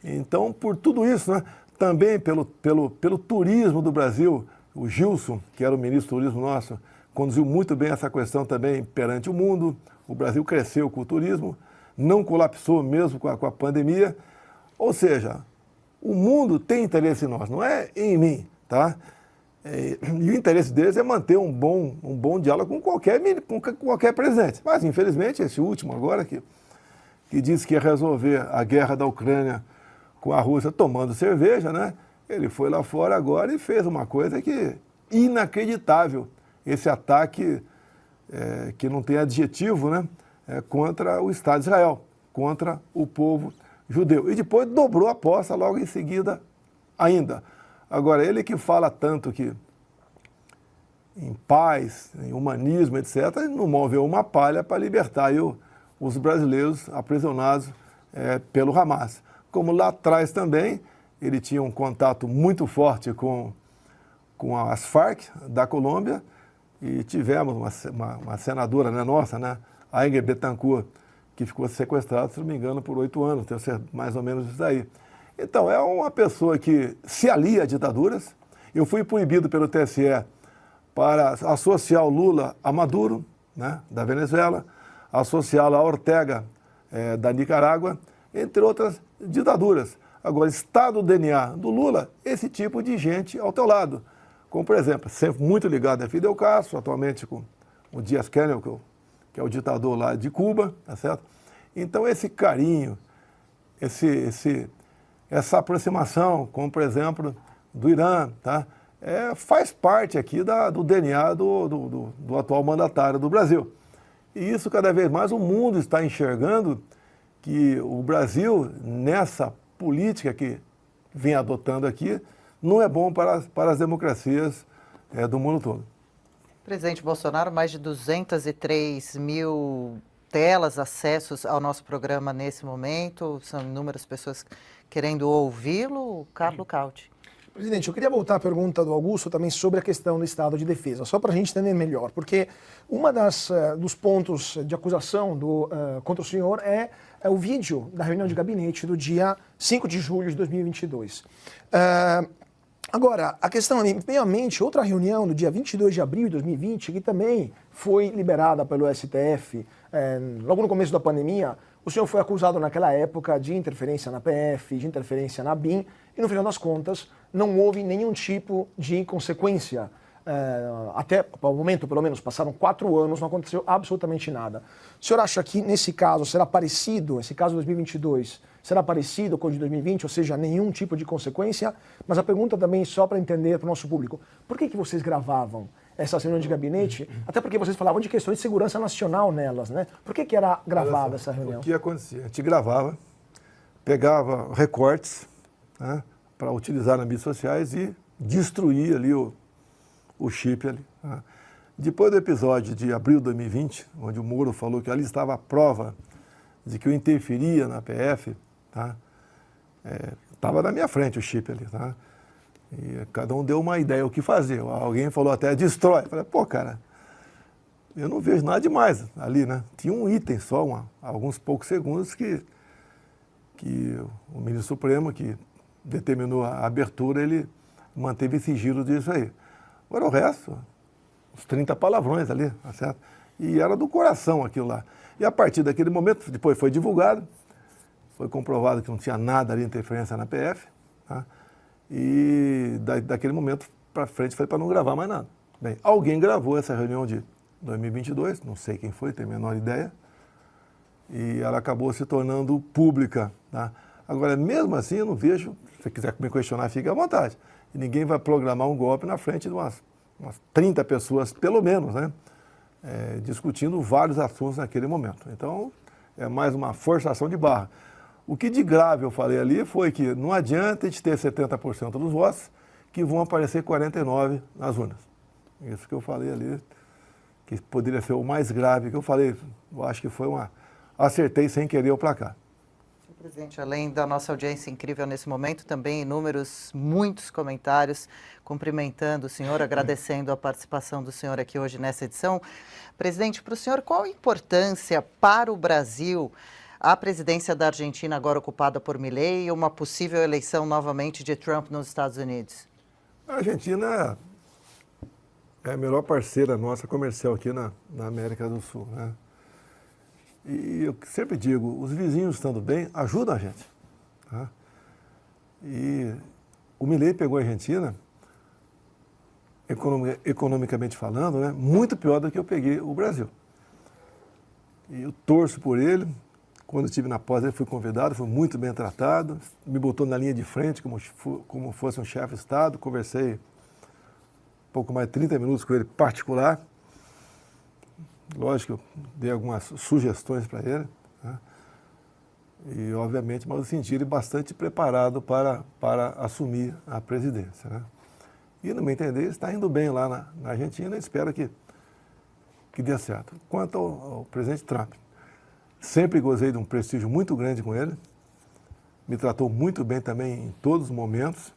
Então, por tudo isso, né, também pelo turismo do Brasil, o Gilson, que era o ministro do turismo nosso, conduziu muito bem essa questão também perante o mundo. O Brasil cresceu com o turismo, não colapsou mesmo com a pandemia. Ou seja, o mundo tem interesse em nós, não é em mim, tá? E o interesse deles é manter um bom diálogo com qualquer presidente. Mas, infelizmente, esse último agora, que disse que ia resolver a guerra da Ucrânia com a Rússia tomando cerveja, né? Ele foi lá fora agora e fez uma coisa que inacreditável. Esse ataque que não tem adjetivo, né? Contra o Estado de Israel, contra o povo judeu. E depois dobrou a aposta logo em seguida ainda. Agora, ele que fala tanto que em paz, em humanismo, etc., não moveu uma palha para libertar aí os brasileiros aprisionados pelo Hamas. Como lá atrás também, ele tinha um contato muito forte com as Farc da Colômbia, e tivemos uma senadora, né, nossa, né, a Ingrid Betancourt, que ficou sequestrada, se não me engano, por 8 anos, deve ser mais ou menos isso aí. Então, é uma pessoa que se alia a ditaduras. Eu fui proibido pelo TSE para associar o Lula a Maduro, né, da Venezuela, associá-lo a Ortega, da Nicarágua, entre outras ditaduras. Agora, está no DNA do Lula esse tipo de gente ao teu lado. Como, por exemplo, sempre muito ligado a Fidel Castro, atualmente com o Díaz-Canel, que é o ditador lá de Cuba, tá certo? Então, esse carinho, essa aproximação, como, por exemplo, do Irã, tá? Faz parte aqui do DNA do atual mandatário do Brasil. E isso, cada vez mais, o mundo está enxergando que o Brasil, nessa política que vem adotando aqui, não é bom para as democracias do mundo todo. Presidente Bolsonaro, mais de 203 mil telas, acessos ao nosso programa nesse momento. São inúmeras pessoas querendo ouvi-lo. Carlo Cauti. Presidente, eu queria voltar à pergunta do Augusto também sobre a questão do estado de defesa, só para a gente entender melhor, porque uma dos pontos de acusação contra o senhor é o vídeo da reunião de gabinete do dia 5 de julho de 2022. Agora, a questão ali, meio à mente, outra reunião no dia 22 de abril de 2020, que também foi liberada pelo STF, logo no começo da pandemia. O senhor foi acusado naquela época de interferência na PF, de interferência na BIM, e no final das contas não houve nenhum tipo de consequência. Até o momento, pelo menos, passaram 4 anos, não aconteceu absolutamente nada. O senhor acha que nesse caso será parecido, esse caso de 2022, será parecido com o de 2020, ou seja, nenhum tipo de consequência? Mas a pergunta também, só para entender para o nosso público, por que vocês gravavam essa reunião de gabinete? Até porque vocês falavam de questões de segurança nacional nelas, né? Por que era gravada essa reunião? O que acontecia? A gente gravava, pegava recortes, né, para utilizar nas mídias sociais e destruía ali o chip ali. Né? Depois do episódio de abril de 2020, onde o Moro falou que ali estava a prova de que eu interferia na PF, tá? Estava na minha frente o chip ali, tá? E cada um deu uma ideia o que fazer. Alguém falou até destrói. Eu falei, pô, cara, eu não vejo nada demais ali, né? Tinha um item só, alguns poucos segundos que o ministro Supremo, que determinou a abertura, ele manteve sigilo disso aí. Agora o resto, uns 30 palavrões ali, tá certo? E era do coração aquilo lá. E a partir daquele momento, depois foi divulgado, foi comprovado que não tinha nada ali, interferência na PF, tá? E daquele momento para frente foi para não gravar mais nada. Bem, alguém gravou essa reunião de 2022, não sei quem foi, tenho a menor ideia, e ela acabou se tornando pública, tá? Agora, mesmo assim, eu não vejo, se você quiser me questionar, fique à vontade. E ninguém vai programar um golpe na frente de umas 30 pessoas, pelo menos, né? Discutindo vários assuntos naquele momento. Então, é mais uma forçação de barra. O que de grave eu falei ali foi que não adianta a gente ter 70% dos votos que vão aparecer 49% nas urnas. Isso que eu falei ali, que poderia ser o mais grave que eu falei. Eu acho que foi acertei sem querer o placar. Presidente, além da nossa audiência incrível nesse momento, também muitos comentários cumprimentando o senhor, agradecendo a participação do senhor aqui hoje nessa edição. Presidente, para o senhor, qual a importância para o Brasil a presidência da Argentina agora ocupada por Milei e uma possível eleição novamente de Trump nos Estados Unidos? A Argentina é a melhor parceira nossa comercial aqui na América do Sul, né? E eu sempre digo, os vizinhos estando bem, ajudam a gente. Tá? E o Milei pegou a Argentina, economicamente falando, né, muito pior do que eu peguei o Brasil. E eu torço por ele. Quando eu estive na pós, ele fui convidado, fui muito bem tratado, me botou na linha de frente como fosse um chefe de Estado, conversei pouco mais de 30 minutos com ele particular. Lógico que eu dei algumas sugestões para ele, né? E obviamente, mas eu senti ele bastante preparado para assumir a presidência, né? E, no meu entender, está indo bem lá na Argentina e espero que dê certo. Quanto ao presidente Trump, sempre gozei de um prestígio muito grande com ele, me tratou muito bem também em todos os momentos.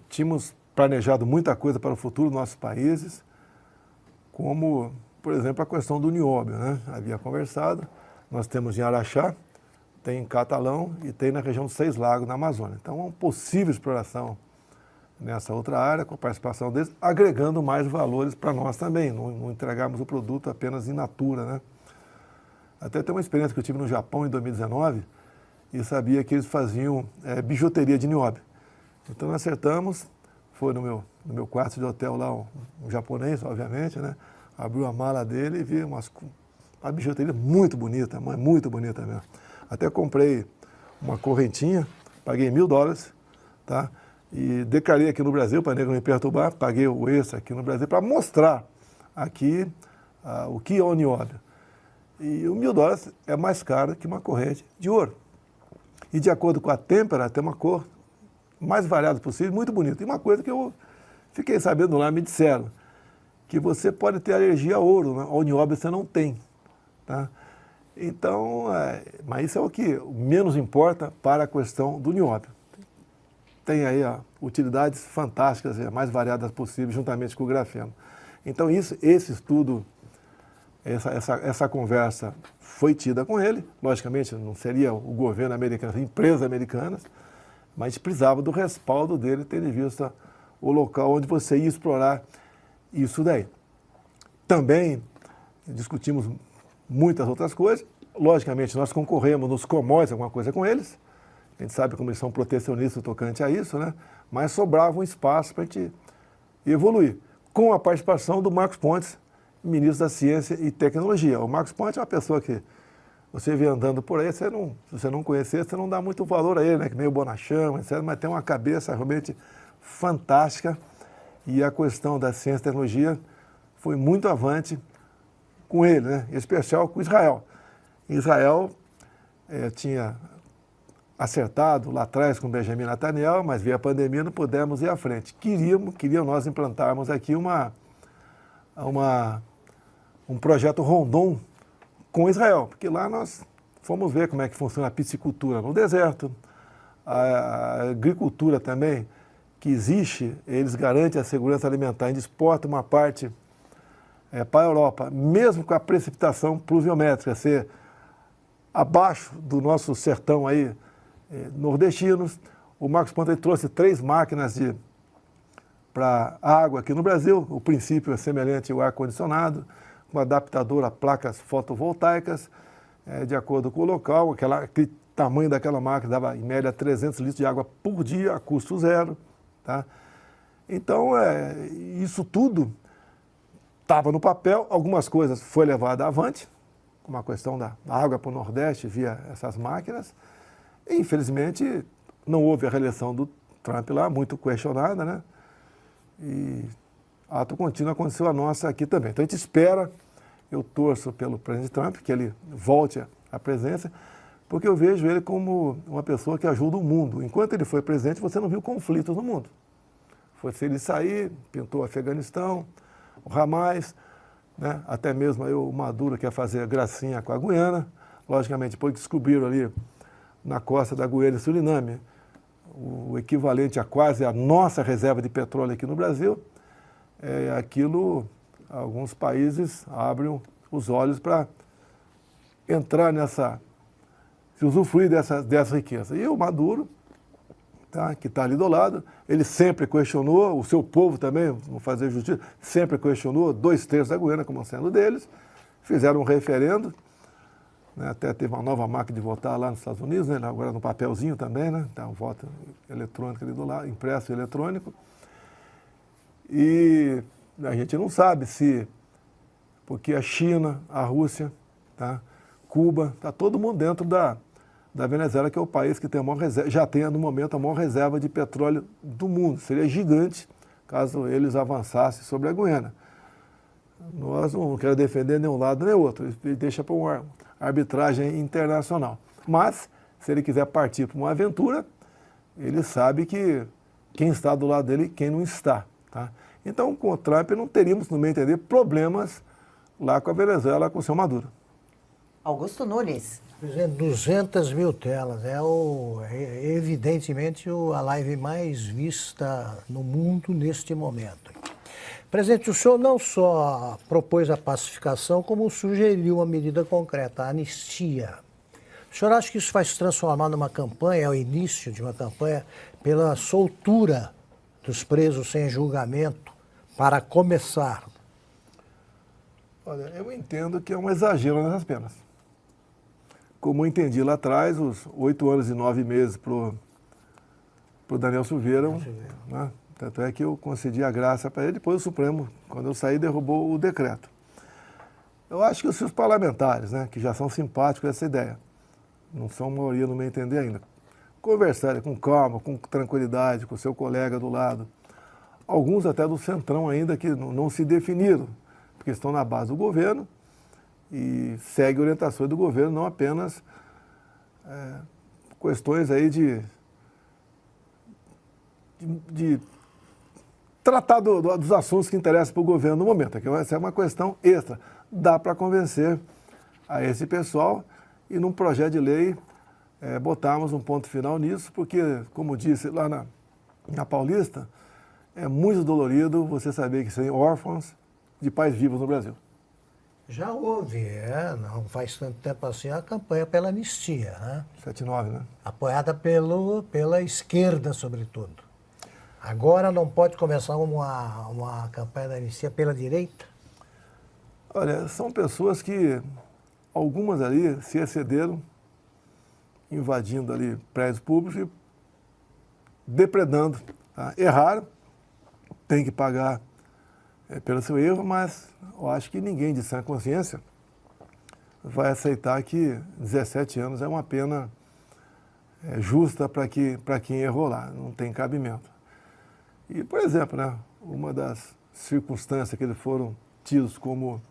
Tínhamos planejado muita coisa para o futuro dos nossos países, como, por exemplo, a questão do nióbio, né? Havia conversado, nós temos em Araxá, tem em Catalão e tem na região dos Seis Lagos, na Amazônia. Então, uma possível exploração nessa outra área, com a participação deles, agregando mais valores para nós também, não entregarmos o produto apenas in natura, né? Até tem uma experiência que eu tive no Japão em 2019 e sabia que eles faziam bijuteria de nióbio. Então, nós acertamos, foi no meu quarto de hotel lá, um japonês, obviamente, né? Abriu a mala dele e vi uma bijuteria muito bonita, mas muito bonita mesmo. Até comprei uma correntinha, paguei $1.000, tá? E declarei aqui no Brasil, para não me perturbar, paguei o extra aqui no Brasil para mostrar aqui o que é o nióbio. E o $1.000 é mais caro que uma corrente de ouro. E de acordo com a têmpera, tem uma cor mais variada possível, muito bonita. E uma coisa que eu fiquei sabendo lá, me disseram, que você pode ter alergia a ouro, né? Ao nióbio você não tem, tá? Então, mas isso é o que menos importa para a questão do nióbio. Tem aí utilidades fantásticas, mais variadas possíveis, juntamente com o grafeno. Então, esse estudo, essa conversa foi tida com ele. Logicamente, não seria o governo americano, empresas americanas, mas precisava do respaldo dele, tendo em vista o local onde você ia explorar isso daí. Também discutimos muitas outras coisas. Logicamente, nós concorremos nos commodities, alguma coisa com eles. A gente sabe como eles são protecionistas tocante a isso, né? Mas sobrava um espaço para a gente evoluir. Com a participação do Marcos Pontes, ministro da Ciência e Tecnologia. O Marcos Pontes é uma pessoa que você vê andando por aí, se você não conhecer, você não dá muito valor a ele, né? Que meio bonachão, etc. Mas tem uma cabeça realmente fantástica. E a questão da ciência e tecnologia foi muito avante com ele, né? Em especial com Israel. Israel tinha acertado lá atrás com Benjamin Netanyahu, mas veio a pandemia, não pudemos ir à frente. Queriam nós implantarmos aqui um projeto Rondon com Israel, porque lá nós fomos ver como é que funciona a piscicultura no deserto, a agricultura também, que existe, eles garantem a segurança alimentar, a gente exporta uma parte para a Europa, mesmo com a precipitação pluviométrica ser abaixo do nosso sertão aí, nordestinos. O Marcos Pontes trouxe 3 máquinas para água aqui no Brasil. O princípio é semelhante ao ar-condicionado, com adaptador a placas fotovoltaicas, de acordo com o local. Aquele tamanho daquela máquina dava, em média, 300 litros de água por dia, a custo zero. Tá? Então, isso tudo estava no papel. Algumas coisas foi levada avante, como a questão da água para o Nordeste via essas máquinas. E, infelizmente, não houve a reeleição do Trump lá, muito questionada, né? E ato contínuo aconteceu a nossa aqui também. Então, a gente espera, eu torço pelo presidente Trump, que ele volte à presidência, porque eu vejo ele como uma pessoa que ajuda o mundo. Enquanto ele foi presidente, você não viu conflitos no mundo. Foi se ele sair, pintou o Afeganistão, o Hamas, né? Até mesmo aí o Maduro quer fazer gracinha com a Guiana. Logicamente, depois que descobriram ali na costa da Guiana e Suriname, o equivalente a quase a nossa reserva de petróleo aqui no Brasil, aquilo, alguns países abrem os olhos para entrar se usufruir dessa riqueza. E o Maduro, tá, que está ali do lado, ele sempre questionou, o seu povo também, vou fazer justiça, sempre questionou 2/3 da Guiana como sendo deles, fizeram um referendo, né, até teve uma nova máquina de votar lá nos Estados Unidos, né, agora no papelzinho também, né, tá um voto eletrônico ali do lado, impresso e eletrônico. E a gente não sabe porque a China, a Rússia, tá, Cuba, está todo mundo dentro da Venezuela, que é o país que tem a maior reserva, já tem no momento a maior reserva de petróleo do mundo. Seria gigante caso eles avançassem sobre a Guiana. Nós não queremos defender nenhum lado nem outro, deixa para uma arbitragem internacional. Mas, se ele quiser partir para uma aventura, ele sabe que quem está do lado dele e quem não está. Tá? Então, com o Trump, não teríamos, no meu entender, problemas lá com a Venezuela, com o seu Maduro. Augusto Nunes. Presidente, 200 mil telas. Evidentemente a live mais vista no mundo neste momento. Presidente, o senhor não só propôs a pacificação, como sugeriu uma medida concreta, a anistia. O senhor acha que isso vai se transformar numa campanha, é o início de uma campanha, pela soltura dos presos sem julgamento, para começar? Olha, eu entendo que é um exagero nessas penas. Como eu entendi lá atrás, os 8 anos e 9 meses para o Daniel Silveira, né? Tanto é que eu concedi a graça para ele, depois o Supremo, quando eu saí, derrubou o decreto. Eu acho que os seus parlamentares, né, que já são simpáticos a essa ideia, não são maioria no meu entender ainda, conversarem com calma, com tranquilidade, com o seu colega do lado, alguns até do Centrão ainda que não se definiram, porque estão na base do governo e seguem orientações do governo, não apenas questões aí de tratar dos assuntos que interessam para o governo no momento. Aqui vai ser uma questão extra. Dá para convencer a esse pessoal e num projeto de lei botarmos um ponto final nisso, porque, como disse lá na Paulista, é muito dolorido você saber que tem órfãos de pais vivos no Brasil. Já houve, não faz tanto tempo assim, a campanha pela anistia, né? 7-9, né? Apoiada pela esquerda, sobretudo. Agora não pode começar uma campanha da anistia pela direita? Olha, são pessoas que, algumas ali se excederam, invadindo ali prédios públicos e depredando. Tá? Erraram, tem que pagar pelo seu erro, mas eu acho que ninguém de sã consciência vai aceitar que 17 anos é uma pena justa para quem errou lá, não tem cabimento. E, por exemplo, né, uma das circunstâncias que eles foram tidos como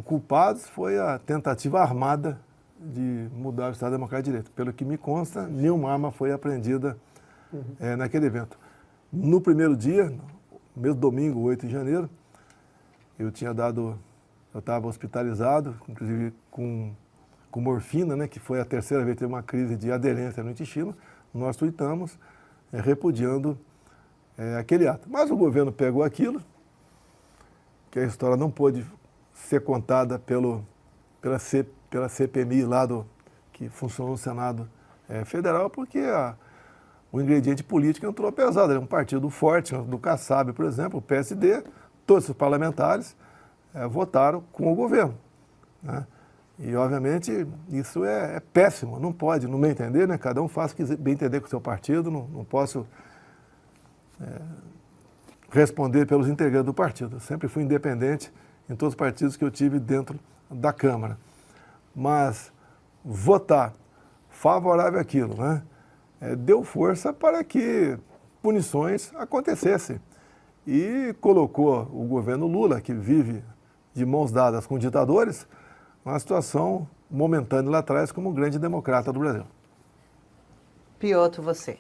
culpados foi a tentativa armada de mudar o Estado Democrático de Direito. Pelo que me consta, nenhuma arma foi apreendida naquele evento. No primeiro dia, mesmo domingo, 8 de janeiro, eu estava hospitalizado, inclusive com morfina, né, que foi a terceira vez que teve uma crise de aderência no intestino. Nós tuitamos repudiando aquele ato. Mas o governo pegou aquilo, que a história não pôde ser contada pela CPMI lá que funcionou no Senado Federal, porque o ingrediente político entrou pesado. Era um partido forte, do Kassab, por exemplo, o PSD, todos os parlamentares votaram com o governo. Né? E, obviamente, isso é péssimo, não pode, no meu entender, né? Cada um faz o que bem entender com o seu partido, não posso responder pelos integrantes do partido. Eu sempre fui independente em todos os partidos que eu tive dentro da Câmara. Mas votar favorável àquilo, né? Deu força para que punições acontecessem. E colocou o governo Lula, que vive de mãos dadas com ditadores, uma situação momentânea lá atrás como um grande democrata do Brasil. Piotr, você.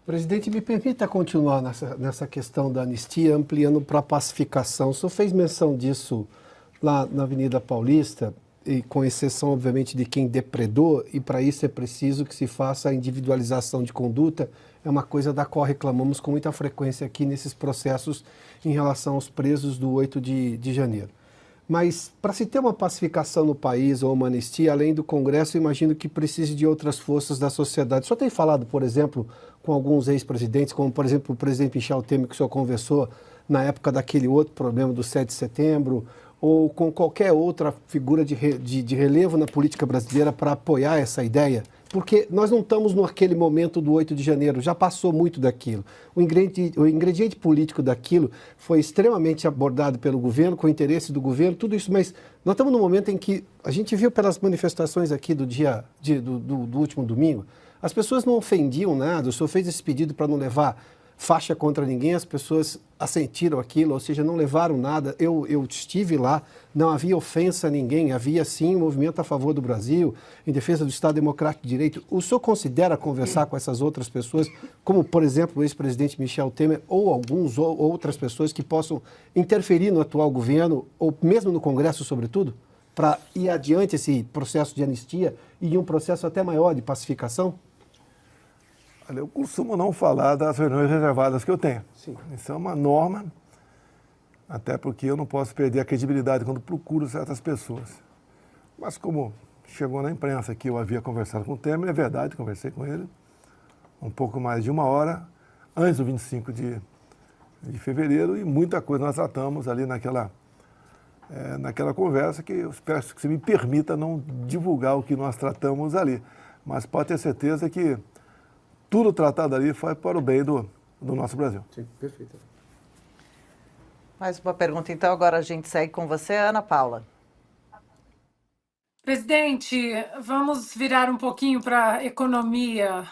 Presidente, me permita continuar nessa questão da anistia, ampliando para a pacificação. O senhor fez menção disso lá na Avenida Paulista, e com exceção, obviamente, de quem depredou, e para isso é preciso que se faça a individualização de conduta. É uma coisa da qual reclamamos com muita frequência aqui nesses processos em relação aos presos do 8 de janeiro. Mas, para se ter uma pacificação no país ou uma anistia, além do Congresso, eu imagino que precise de outras forças da sociedade. O senhor tem falado, por exemplo, com alguns ex-presidentes, como, por exemplo, o presidente Michel Temer, que o senhor conversou na época daquele outro problema do 7 de setembro, ou com qualquer outra figura de relevo na política brasileira para apoiar essa ideia? Porque nós não estamos naquele momento do 8 de janeiro, já passou muito daquilo. O ingrediente político daquilo foi extremamente abordado pelo governo, com o interesse do governo, tudo isso, mas nós estamos num momento em que a gente viu pelas manifestações aqui do último domingo, as pessoas não ofendiam nada, o senhor fez esse pedido para não levar faixa contra ninguém, as pessoas assentiram aquilo, ou seja, não levaram nada. Eu estive lá, não havia ofensa a ninguém, havia sim um movimento a favor do Brasil, em defesa do Estado Democrático de Direito. O senhor considera conversar com essas outras pessoas, como, por exemplo, o ex-presidente Michel Temer, ou outras pessoas que possam interferir no atual governo, ou mesmo no Congresso, sobretudo, para ir adiante esse processo de anistia e um processo até maior de pacificação? Olha, eu costumo não falar das reuniões reservadas que eu tenho. Sim. Isso é uma norma, até porque eu não posso perder a credibilidade quando procuro certas pessoas. Mas como chegou na imprensa que eu havia conversado com o Temer, é verdade, conversei com ele um pouco mais de 1 hora antes do 25 de fevereiro, e muita coisa nós tratamos ali naquela conversa, que eu espero que você me permita não divulgar o que nós tratamos ali. Mas pode ter certeza que tudo tratado ali foi para o bem do nosso Brasil. Sim, perfeito. Mais uma pergunta, então. Agora a gente segue com você, Ana Paula. Presidente, vamos virar um pouquinho para a economia.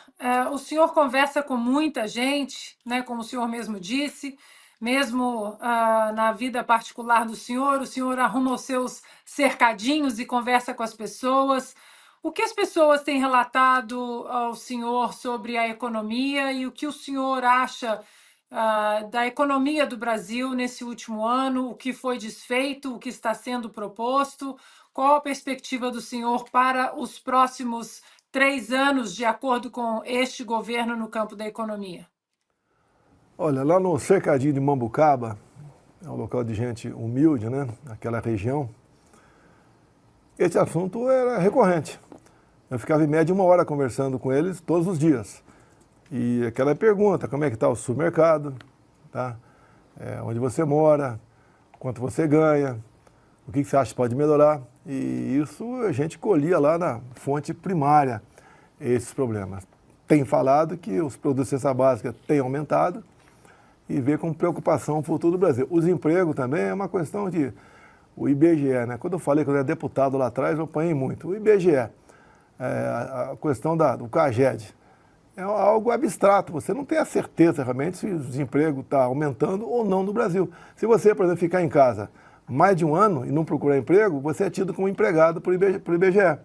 O senhor conversa com muita gente, né, como o senhor mesmo disse, mesmo na vida particular do senhor, o senhor arruma os seus cercadinhos e conversa com as pessoas. O que as pessoas têm relatado ao senhor sobre a economia e o que o senhor acha da economia do Brasil nesse último ano, o que foi desfeito, o que está sendo proposto? Qual a perspectiva do senhor para os próximos 3 anos, de acordo com este governo, no campo da economia? Olha, lá no cercadinho de Mambucaba, é um local de gente humilde, né? Aquela região, esse assunto era recorrente. Eu ficava em média 1 hora conversando com eles todos os dias. E aquela pergunta, como é que está o supermercado, tá? Onde você mora, quanto você ganha, o que você acha que pode melhorar. E isso a gente colhia lá na fonte primária, esses problemas. Tem falado que os produtos de cesta básica têm aumentado e vê com preocupação o futuro do Brasil. O desemprego também é uma questão de... O IBGE, né? Quando eu falei que eu era deputado lá atrás, eu apanhei muito. O IBGE, a questão do CAGED, é algo abstrato. Você não tem a certeza realmente se o desemprego está aumentando ou não no Brasil. Se você, por exemplo, ficar em casa mais de 1 ano e não procurar emprego, você é tido como empregado por IBGE.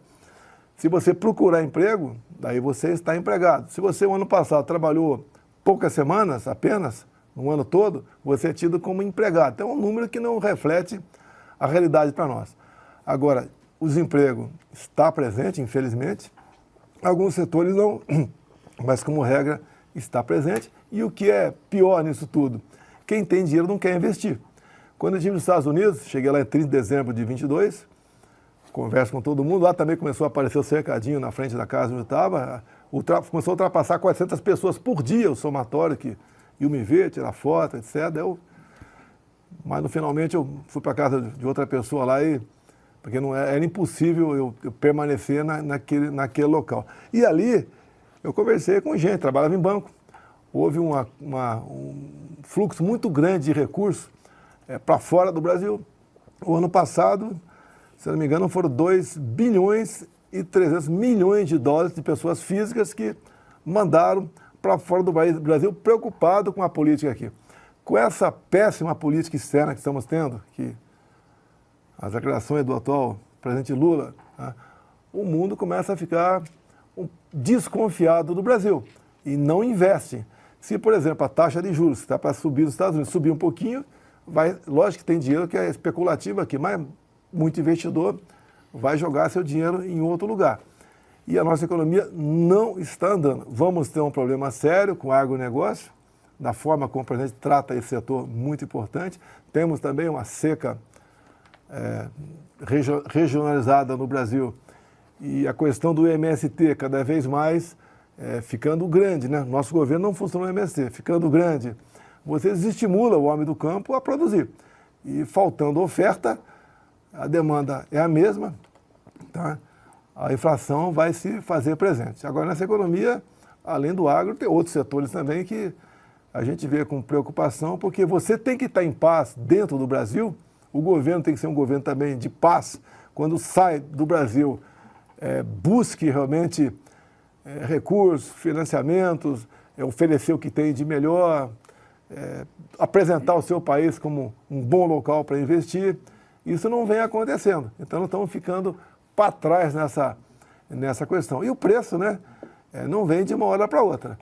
Se você procurar emprego, daí você está empregado. Se você, o ano passado, trabalhou poucas semanas apenas, no ano todo, você é tido como empregado. Então é um número que não reflete a realidade para nós. Agora, o desemprego está presente, infelizmente. Alguns setores não, mas como regra está presente. E o que é pior nisso tudo? Quem tem dinheiro não quer investir. Quando eu estive nos Estados Unidos, cheguei lá em 30 de dezembro de 22, converso com todo mundo, lá também começou a aparecer o cercadinho na frente da casa onde eu estava, começou a ultrapassar 400 pessoas por dia o somatório, que iam me ver, tirar foto, etc. Mas finalmente eu fui para casa de outra pessoa lá, porque não era impossível eu permanecer naquele local. E ali eu conversei com gente, trabalhava em banco, houve um fluxo muito grande de recursos para fora do Brasil. O ano passado, se não me engano, foram 2 bilhões e 300 milhões de dólares de pessoas físicas que mandaram para fora do Brasil, preocupado com a política aqui. Com essa péssima política externa que estamos tendo, que as declarações do atual presidente Lula, né, o mundo começa a ficar desconfiado do Brasil e não investe. Se, por exemplo, a taxa de juros está para subir nos Estados Unidos, subir um pouquinho, lógico que tem dinheiro que é especulativo aqui, mas muito investidor vai jogar seu dinheiro em outro lugar. E a nossa economia não está andando. Vamos ter um problema sério com o agronegócio, da forma como o presidente trata esse setor muito importante. Temos também uma seca regionalizada no Brasil e a questão do MST cada vez mais ficando grande, né? Nosso governo não funciona no MST, ficando grande. Você desestimula o homem do campo a produzir. E faltando oferta, a demanda é a mesma, tá? A inflação vai se fazer presente. Agora, nessa economia, além do agro, tem outros setores também que a gente vê com preocupação, porque você tem que estar em paz dentro do Brasil, o governo tem que ser um governo também de paz. Quando sai do Brasil, busque realmente recursos, financiamentos, oferecer o que tem de melhor, apresentar o seu país como um bom local para investir. Isso não vem acontecendo. Então, nós estamos ficando para trás nessa questão. E o preço, né, não vem de uma hora para outra.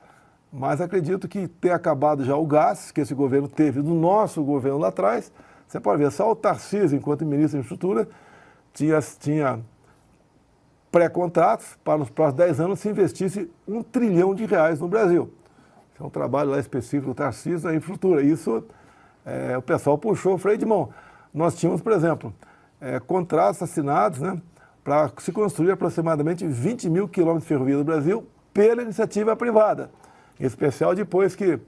Mas acredito que ter acabado já o gás que esse governo teve do nosso governo lá atrás, você pode ver, só o Tarcísio, enquanto ministro da Infraestrutura, tinha pré-contratos para nos próximos 10 anos se investisse R$1 trilhão no Brasil. Isso é um trabalho lá específico do Tarcísio na infraestrutura. Isso o pessoal puxou o freio de mão. Nós tínhamos, por exemplo, contratos assinados, né, para se construir aproximadamente 20 mil quilômetros de ferrovia do Brasil pela iniciativa privada. Em especial depois que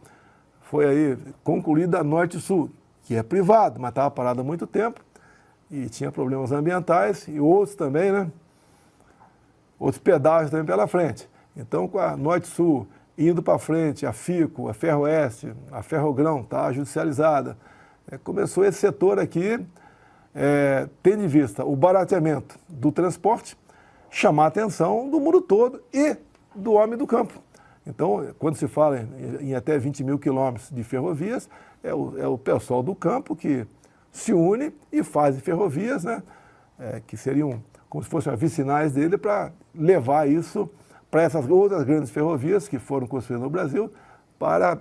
foi aí concluída a Norte-Sul, que é privado, mas estava parado há muito tempo e tinha problemas ambientais e outros também, né? Outros pedágios também pela frente. Então, com a Norte-Sul indo para frente, a FICO, a Ferroeste, a Ferrogrão está judicializada, começou esse setor aqui, tendo em vista o barateamento do transporte, chamar a atenção do mundo todo e do homem do campo. Então, quando se fala em até 20 mil quilômetros de ferrovias, é o pessoal do campo que se une e faz ferrovias, né, que seriam como se fossem vicinais dele, para levar isso para essas outras grandes ferrovias que foram construídas no Brasil, para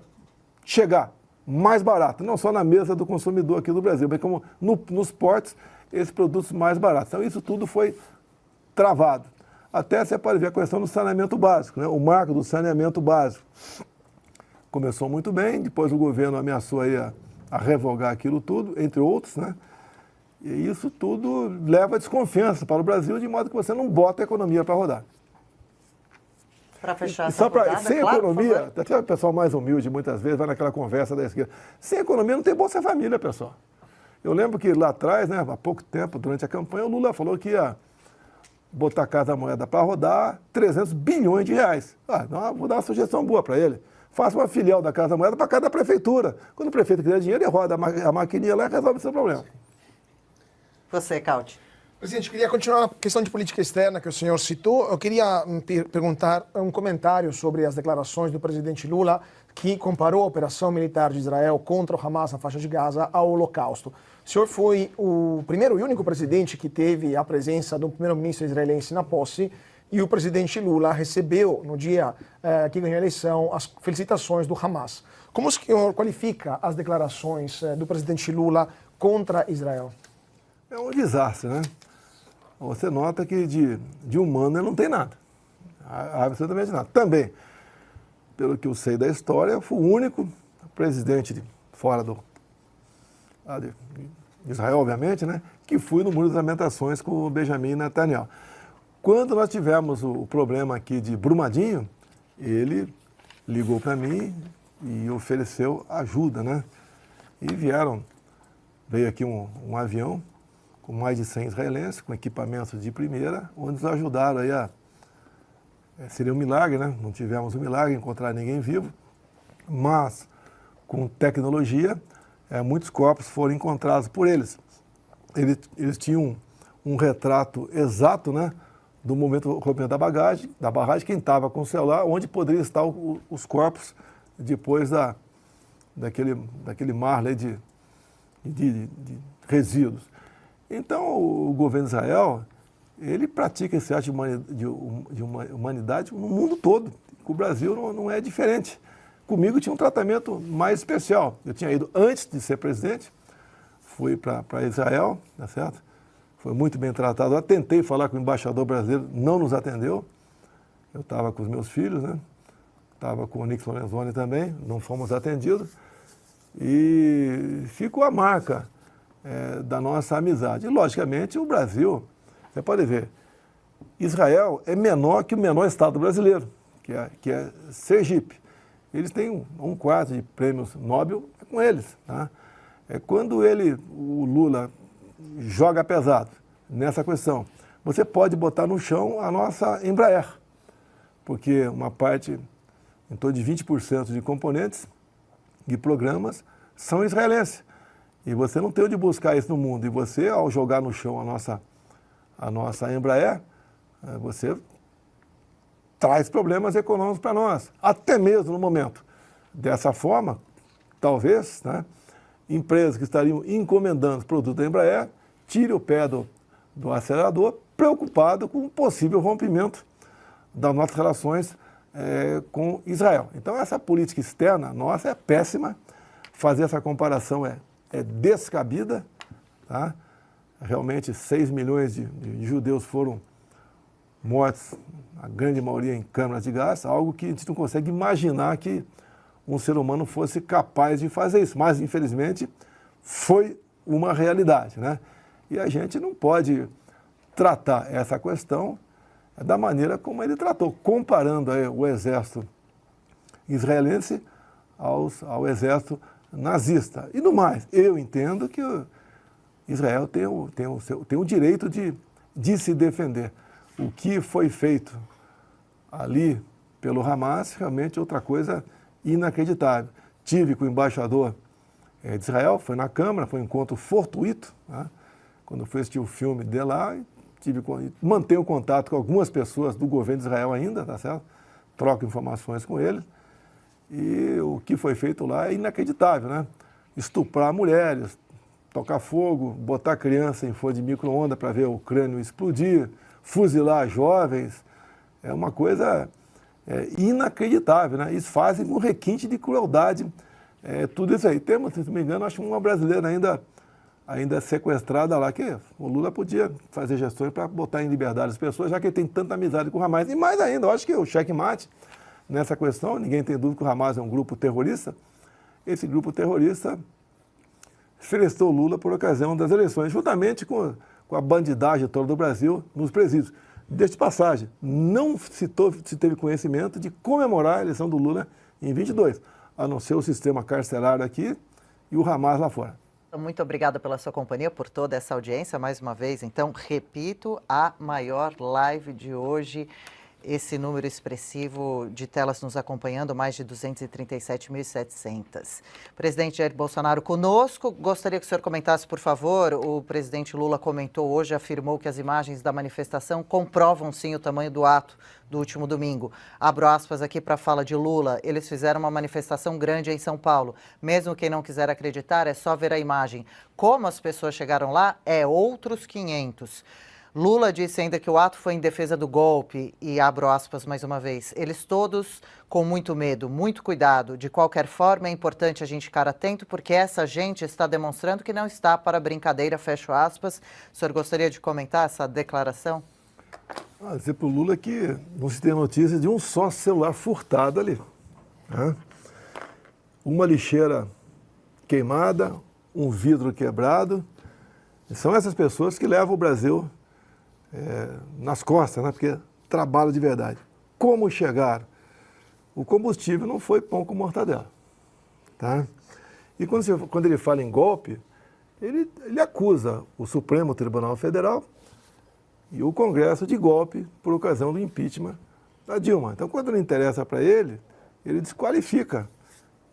chegar mais barato, não só na mesa do consumidor aqui do Brasil, mas como nos portos, esses produtos mais baratos. Então, isso tudo foi travado. Até você pode ver a questão do saneamento básico, né? O marco do saneamento básico começou muito bem, depois o governo ameaçou aí a revogar aquilo tudo, entre outros, né? E isso tudo leva desconfiança para o Brasil, de modo que você não bota a economia para rodar. Para fechar essa só rodada, sem claro, economia, até o pessoal mais humilde muitas vezes vai naquela conversa da esquerda. Sem economia não tem Bolsa Família, pessoal. Eu lembro que lá atrás, né, há pouco tempo, durante a campanha, o Lula falou que ia botar a Casa da Moeda para rodar 300 bilhões de reais. Vou dar uma sugestão boa para ele. Faça uma filial da Casa da Moeda para cada prefeitura. Quando o prefeito quiser dinheiro, ele roda a maquininha lá e resolve o seu problema. Você, Cauti. Presidente, eu queria continuar na questão de política externa que o senhor citou. Eu queria perguntar um comentário sobre as declarações do presidente Lula, que comparou a operação militar de Israel contra o Hamas na faixa de Gaza ao Holocausto. O senhor foi o primeiro e único presidente que teve a presença do primeiro-ministro israelense na posse, e o presidente Lula recebeu, no dia que ganhou a eleição, as felicitações do Hamas. Como o senhor qualifica as declarações do presidente Lula contra Israel? É um desastre, né? Você nota que de humano ele não tem nada. Absolutamente nada. Também, pelo que eu sei da história, eu fui o único presidente fora de Israel, obviamente, né, que fui no Muro das Lamentações com o Benjamin Netanyahu. Quando nós tivemos o problema aqui de Brumadinho, ele ligou para mim e ofereceu ajuda, né? E veio aqui um avião com mais de 100 israelenses, com equipamentos de primeira, onde nos ajudaram aí seria um milagre, né? Não tivemos um milagre, encontrar ninguém vivo, mas com tecnologia, muitos corpos foram encontrados por eles. Eles tinham um retrato exato, né, do momento do rompimento da barragem, quem estava com o celular, onde poderiam estar os corpos depois daquele mar ali de resíduos. Então, o governo de Israel, ele pratica esse ato de humanidade no mundo todo. O Brasil não é diferente. Comigo tinha um tratamento mais especial. Eu tinha ido antes de ser presidente, fui para Israel, tá certo? Foi muito bem tratado. Eu tentei falar com o embaixador brasileiro, não nos atendeu. Eu estava com os meus filhos, né? Estava com o Nix Lorenzoni também, não fomos atendidos. E ficou a marca da nossa amizade. E, logicamente, o Brasil, você pode ver, Israel é menor que o menor estado brasileiro, que é Sergipe. Eles têm um quarto de prêmios Nobel com eles. Tá? Quando o Lula joga pesado nessa questão, você pode botar no chão a nossa Embraer, porque uma parte, em torno de 20% de componentes e programas são israelenses. E você não tem onde buscar isso no mundo. E você, ao jogar no chão a nossa Embraer, você traz problemas econômicos para nós, até mesmo no momento. Dessa forma, talvez, né, empresas que estariam encomendando produtos da Embraer tirem o pé do acelerador, preocupado com um possível rompimento das nossas relações com Israel. Então, essa política externa nossa é péssima, fazer essa comparação é descabida, tá? Realmente 6 milhões de judeus foram mortos, a grande maioria em câmaras de gás, algo que a gente não consegue imaginar que um ser humano fosse capaz de fazer isso. Mas, infelizmente, foi uma realidade, né? E a gente não pode tratar essa questão da maneira como ele tratou, comparando o exército israelense ao exército nazista. E no mais, eu entendo que Israel tem o direito de se defender. O que foi feito ali pelo Hamas realmente é outra coisa inacreditável. Tive com o embaixador de Israel, foi na Câmara, foi um encontro fortuito, né? Quando eu fui assistir o filme de lá, mantenho contato com algumas pessoas do governo de Israel ainda, tá certo? Troco informações com eles. E o que foi feito lá é inacreditável, né? Estuprar mulheres, tocar fogo, botar criança em forno de micro-ondas para ver o crânio explodir, fuzilar jovens, é uma coisa inacreditável, né? Eles fazem um requinte de crueldade, tudo isso aí. Temos, se não me engano, acho uma brasileira ainda sequestrada lá, que o Lula podia fazer gestões para botar em liberdade as pessoas, já que ele tem tanta amizade com o Hamas. E mais ainda, eu acho que o checkmate nessa questão, ninguém tem dúvida que o Hamas é um grupo terrorista. Esse grupo terrorista felicitou o Lula por ocasião das eleições, juntamente com a bandidagem toda do Brasil nos presídios. De passagem, não se teve conhecimento de comemorar a eleição do Lula em 22, a não ser o sistema carcerário aqui e o Hamas lá fora. Muito obrigada pela sua companhia, por toda essa audiência. Mais uma vez, então, repito, a maior live de hoje. Esse número expressivo de telas nos acompanhando, mais de 237.700. Presidente Jair Bolsonaro conosco. Gostaria que o senhor comentasse, por favor. O presidente Lula comentou hoje, afirmou que as imagens da manifestação comprovam sim o tamanho do ato do último domingo. Abro aspas aqui para a fala de Lula. Eles fizeram uma manifestação grande em São Paulo. Mesmo quem não quiser acreditar, é só ver a imagem. Como as pessoas chegaram lá, é outros 500. Lula disse ainda que o ato foi em defesa do golpe, e abro aspas mais uma vez, eles todos com muito medo, muito cuidado. De qualquer forma, é importante a gente ficar atento, porque essa gente está demonstrando que não está para brincadeira, fecho aspas. O senhor gostaria de comentar essa declaração? Dizer para o Lula que não se tem notícia de um só celular furtado ali, né? Uma lixeira queimada, um vidro quebrado. São essas pessoas que levam o Brasil nas costas, né? Porque trabalho de verdade. Como chegaram? O combustível não foi pão com mortadela, tá? E quando ele fala em golpe, ele acusa o Supremo Tribunal Federal e o Congresso de golpe por ocasião do impeachment da Dilma. Então, quando não interessa para ele, ele desqualifica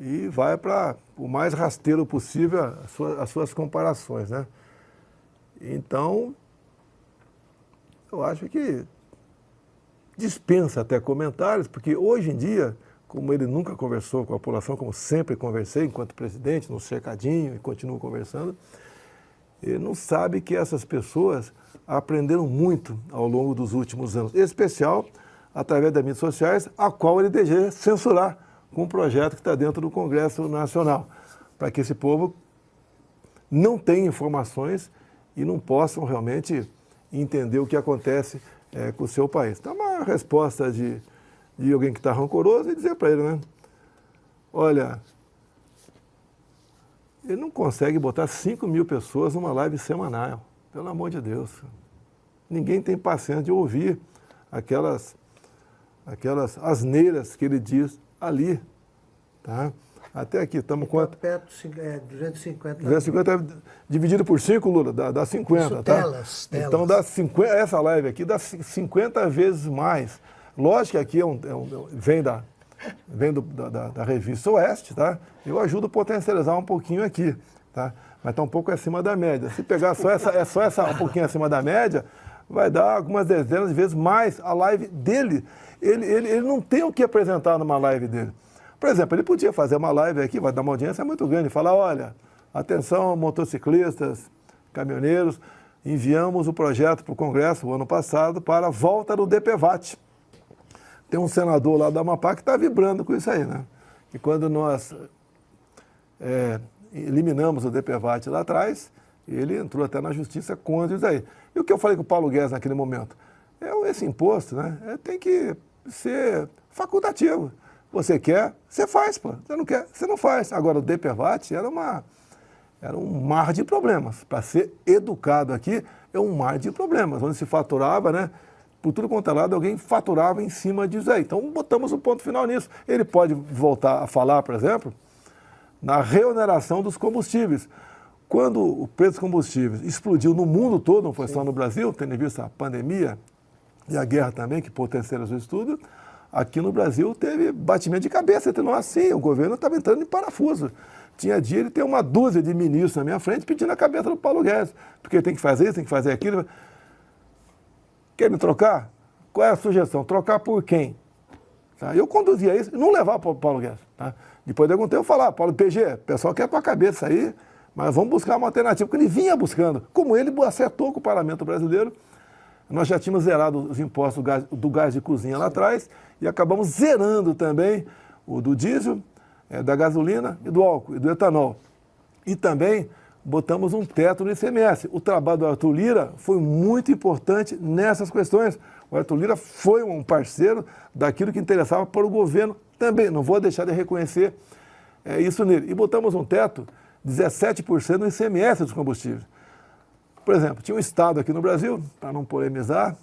e vai para o mais rasteiro possível as suas comparações, né? Então, eu acho que dispensa até comentários, porque hoje em dia, como ele nunca conversou com a população, como sempre conversei enquanto presidente, no cercadinho, e continuo conversando, ele não sabe que essas pessoas aprenderam muito ao longo dos últimos anos, em especial através das mídias sociais, a qual ele deseja censurar com um projeto que está dentro do Congresso Nacional, para que esse povo não tenha informações e não possam realmente entender o que acontece com o seu país. Então, uma resposta de alguém que está rancoroso é dizer para ele, né? Olha, ele não consegue botar 5.000 pessoas numa live semanal, pelo amor de Deus. Ninguém tem paciência de ouvir aquelas asneiras que ele diz ali, tá? Até aqui, estamos com... Perto, 250. 250 dividido por 5, Lula, dá 50, Isso, tá? telas. Então, dá 50, essa live aqui dá 50 vezes mais. Lógico que aqui vem da revista Oeste, tá? Eu ajudo a potencializar um pouquinho aqui, tá? Mas está um pouco acima da média. Se pegar só essa um pouquinho acima da média, vai dar algumas dezenas de vezes mais a live dele. Ele não tem o que apresentar numa live dele. Por exemplo, ele podia fazer uma live aqui, vai dar uma audiência muito grande, falar, olha, atenção motociclistas, caminhoneiros, enviamos o projeto para o Congresso o ano passado para a volta do DPVAT. Tem um senador lá da Amapá que está vibrando com isso aí, né? E quando nós eliminamos o DPVAT lá atrás, ele entrou até na justiça contra isso aí. E o que eu falei com o Paulo Guedes naquele momento? Esse imposto, né? Tem que ser facultativo. Você quer, você faz, pô. Você não quer, você não faz. Agora, o DPVAT era um mar de problemas. Para ser educado aqui, é um mar de problemas, onde se faturava, né? Por tudo quanto é lado, alguém faturava em cima disso aí. Então, botamos um ponto final nisso. Ele pode voltar a falar, por exemplo, na reoneração dos combustíveis. Quando o preço dos combustíveis explodiu no mundo todo, não foi só no Brasil, tendo em vista a pandemia e a guerra também, que potencializou isso tudo, aqui no Brasil teve batimento de cabeça entre nós, sim, o governo estava entrando em parafuso. Tinha dia ele tem uma dúzia de ministros na minha frente pedindo a cabeça do Paulo Guedes, porque tem que fazer isso, tem que fazer aquilo. Quer me trocar? Qual é a sugestão? Trocar por quem? Tá? Eu conduzia isso e não levava para o Paulo Guedes. Tá? Depois de algum tempo eu falava, Paulo, PG, o pessoal quer para a cabeça aí, mas vamos buscar uma alternativa, porque ele vinha buscando. Como ele acertou com o parlamento brasileiro, nós já tínhamos zerado os impostos do gás de cozinha lá atrás e acabamos zerando também o do diesel, da gasolina e do álcool e do etanol. E também botamos um teto no ICMS. O trabalho do Arthur Lira foi muito importante nessas questões. O Arthur Lira foi um parceiro daquilo que interessava para o governo também. Não vou deixar de reconhecer isso nele. E botamos um teto, 17% no ICMS dos combustíveis. Por exemplo, tinha um estado aqui no Brasil, para não polemizar,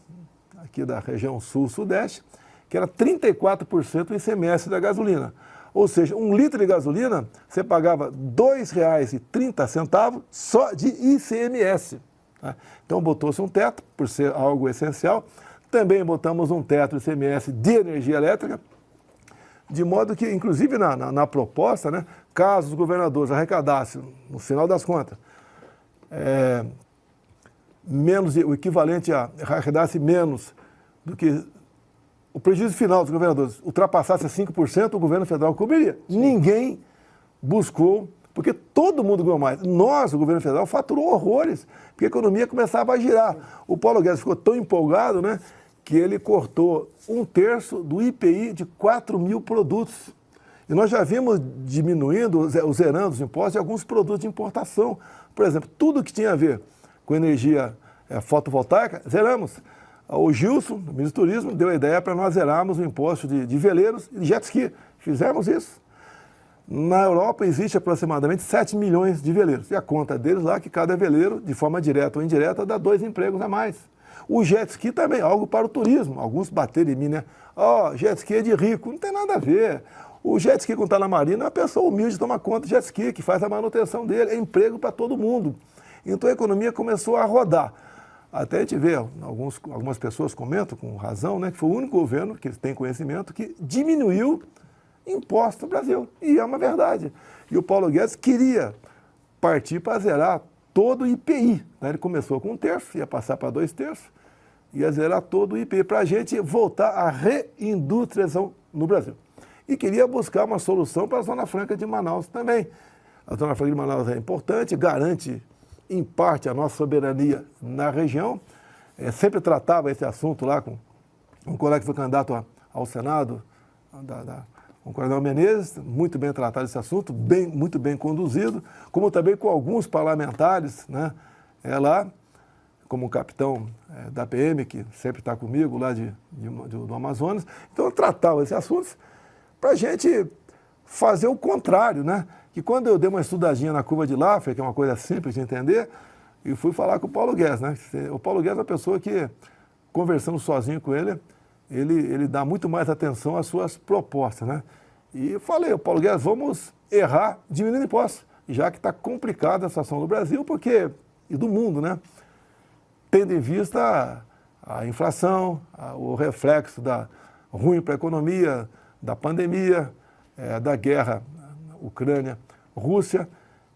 aqui da região sul-sudeste, que era 34% o ICMS da gasolina. Ou seja, 1 litro de gasolina, você pagava R$ 2,30 só de ICMS. Tá? Então, botou-se um teto, por ser algo essencial. Também botamos um teto ICMS de energia elétrica, de modo que, inclusive na proposta, né, caso os governadores arrecadassem, no final das contas, o equivalente a arrecadasse menos do que o prejuízo final dos governadores ultrapassasse 5%, o governo federal cobriria. Sim. Ninguém buscou, porque todo mundo ganhou mais. Nós, o governo federal, faturou horrores, porque a economia começava a girar. O Paulo Guedes ficou tão empolgado, né, que ele cortou 1/3 do IPI de 4 mil produtos. E nós já vimos diminuindo, zerando os impostos de alguns produtos de importação. Por exemplo, tudo que tinha a ver com energia fotovoltaica, zeramos. O Gilson, o ministro do Turismo, deu a ideia para nós zerarmos o imposto de veleiros e de jet ski. Fizemos isso. Na Europa existe aproximadamente 7 milhões de veleiros. E a conta deles lá é que cada veleiro, de forma direta ou indireta, dá 2 empregos a mais. O jet ski também, algo para o turismo. Alguns bateram em mim, né? Jet ski é de rico. Não tem nada a ver. O jet ski, quando está na marina, é uma pessoa humilde toma conta do jet ski, que faz a manutenção dele. É emprego para todo mundo. Então a economia começou a rodar. Até a gente vê, algumas pessoas comentam com razão, né, que foi o único governo que tem conhecimento que diminuiu impostos no Brasil. E é uma verdade. E o Paulo Guedes queria partir para zerar todo o IPI. Né? Ele começou com 1/3, ia passar para 2/3, ia zerar todo o IPI, para a gente voltar à reindustrialização no Brasil. E queria buscar uma solução para a Zona Franca de Manaus também. A Zona Franca de Manaus é importante, garante em parte a nossa soberania na região. Sempre tratava esse assunto lá com um colega que foi candidato ao Senado, o Coronel Menezes, muito bem tratado esse assunto, muito bem conduzido, como também com alguns parlamentares, né, lá, como o capitão da PM, que sempre está comigo lá do Amazonas. Então, eu tratava esses assuntos para a gente fazer o contrário, né? Que quando eu dei uma estudadinha na curva de Laffer, que é uma coisa simples de entender, e fui falar com o Paulo Guedes, né? O Paulo Guedes é uma pessoa que, conversando sozinho com ele, ele dá muito mais atenção às suas propostas, né? E eu falei, o Paulo Guedes, vamos errar diminuindo impostos, já que está complicada a situação do Brasil, e do mundo, né? Tendo em vista a inflação, o reflexo ruim para a economia, da pandemia, da guerra Ucrânia, Rússia,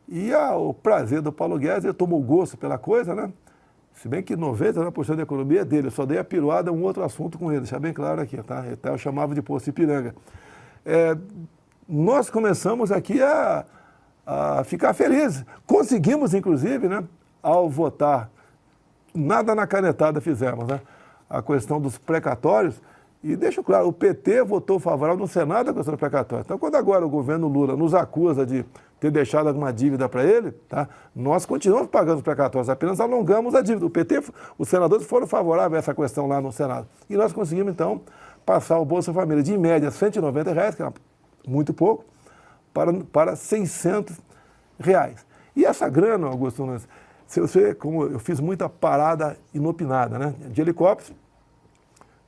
e o prazer do Paulo Guedes, ele tomou gosto pela coisa, né? Se bem que 99% da economia é dele, eu só dei a piruada, um outro assunto com ele, deixar bem claro aqui, tá? Até eu chamava de Poço Ipiranga. Nós começamos aqui a ficar felizes. Conseguimos, inclusive, né, ao votar, nada na canetada fizemos, né? A questão dos precatórios, e deixo claro, o PT votou favorável no Senado a questão dos precatórios. Então, quando agora o governo Lula nos acusa de ter deixado alguma dívida para ele, tá? Nós continuamos pagando os precatórios, apenas alongamos a dívida. O PT, os senadores foram favoráveis a essa questão lá no Senado. E nós conseguimos, então, passar o Bolsa Família de, em média, R$ 190, que é muito pouco, para R$ 600. E essa grana, Augusto Nunes, como eu fiz muita parada inopinada, né? De helicóptero,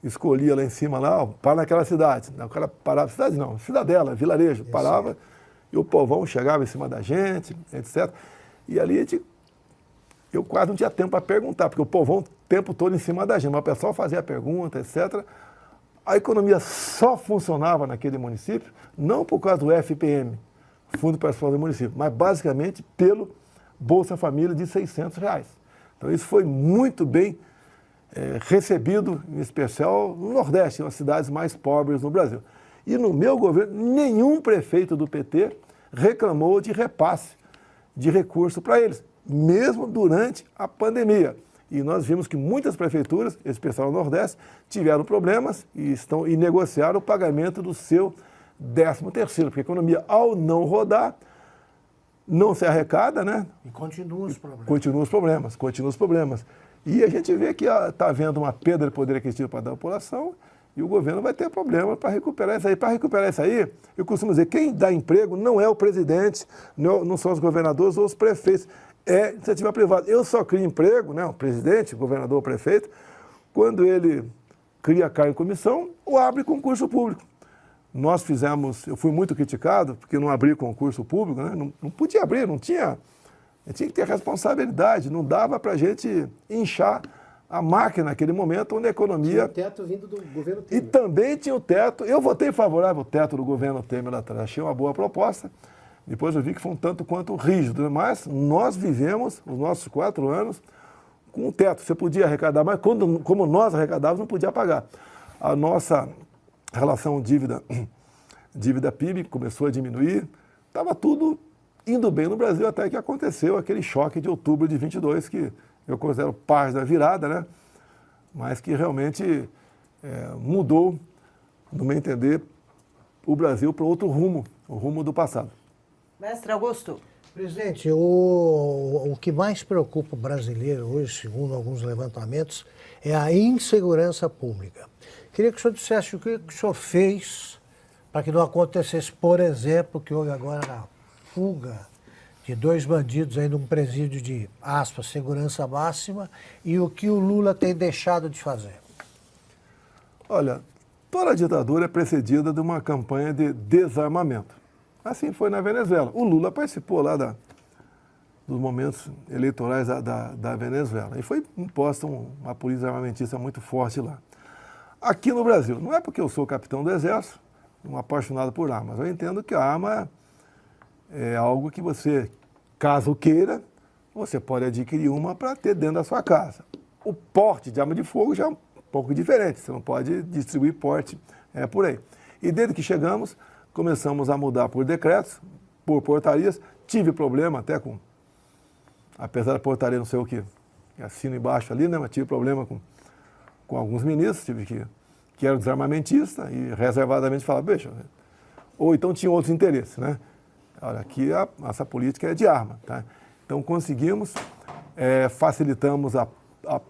escolhia lá em cima, lá, para naquela cidade. O cara parava, cidade não, cidadela, vilarejo, parava, e o povão chegava em cima da gente, etc. E ali eu quase não tinha tempo para perguntar, porque o povão o tempo todo em cima da gente, mas o pessoal fazia a pergunta, etc. A economia só funcionava naquele município, não por causa do FPM, Fundo de Participação do Município, mas basicamente pelo Bolsa Família de R$ 600. Então isso foi muito bem recebido, em especial no Nordeste, nas cidades mais pobres no Brasil. E no meu governo, nenhum prefeito do PT reclamou de repasse de recurso para eles, mesmo durante a pandemia. E nós vimos que muitas prefeituras, em especial no Nordeste, tiveram problemas e negociaram o pagamento do seu 13º, porque a economia, ao não rodar, não se arrecada, né? E continuam os problemas. Continuam os problemas. E a gente vê que está havendo uma perda de poder aquisitivo para a população e o governo vai ter problema para recuperar isso aí. Para recuperar isso aí, eu costumo dizer, quem dá emprego não é o presidente, não são os governadores ou os prefeitos, é iniciativa privada. Eu só crio emprego, né, o presidente, o governador, o prefeito, quando ele cria cargo em comissão ou abre concurso público. Nós fizemos, eu fui muito criticado, porque não abri concurso público, né? Não podia abrir, não tinha. Tinha que ter responsabilidade, não dava para a gente inchar a máquina naquele momento, onde a economia... Tinha o teto vindo do governo Temer. E também tinha o teto, eu votei favorável ao teto do governo Temer lá atrás, achei uma boa proposta, depois eu vi que foi um tanto quanto rígido, mas nós vivemos os nossos 4 anos com o teto, você podia arrecadar, mas como nós arrecadávamos, não podia pagar. A nossa relação dívida-PIB começou a diminuir, estava tudo indo bem no Brasil, até que aconteceu aquele choque de outubro de 22, que eu considero parte da virada, né? Mas que realmente mudou, no meu entender, o Brasil para outro rumo, o rumo do passado. Mestre Augusto. Presidente, o que mais preocupa o brasileiro hoje, segundo alguns levantamentos, é a insegurança pública. Queria que o senhor dissesse o que o senhor fez para que não acontecesse, por exemplo, que houve agora a fuga de 2 bandidos aí num presídio de, aspas, segurança máxima, e o que o Lula tem deixado de fazer. Olha, toda ditadura é precedida de uma campanha de desarmamento. Assim foi na Venezuela. O Lula participou lá dos momentos eleitorais da Venezuela. E foi imposta uma política armamentista muito forte lá. Aqui no Brasil, não é porque eu sou capitão do Exército, um apaixonado por armas. Eu entendo que a arma é algo que você, caso queira, você pode adquirir uma para ter dentro da sua casa. O porte de arma de fogo já é um pouco diferente, você não pode distribuir porte por aí. E desde que chegamos, começamos a mudar por decretos, por portarias. Tive problema até apesar da portaria não sei o que assino embaixo ali, né, mas tive problema com alguns ministros, que eram desarmamentista e reservadamente falava, veja, ou então tinham outros interesses, né? Olha, aqui essa política é de arma, tá? Então conseguimos, facilitamos a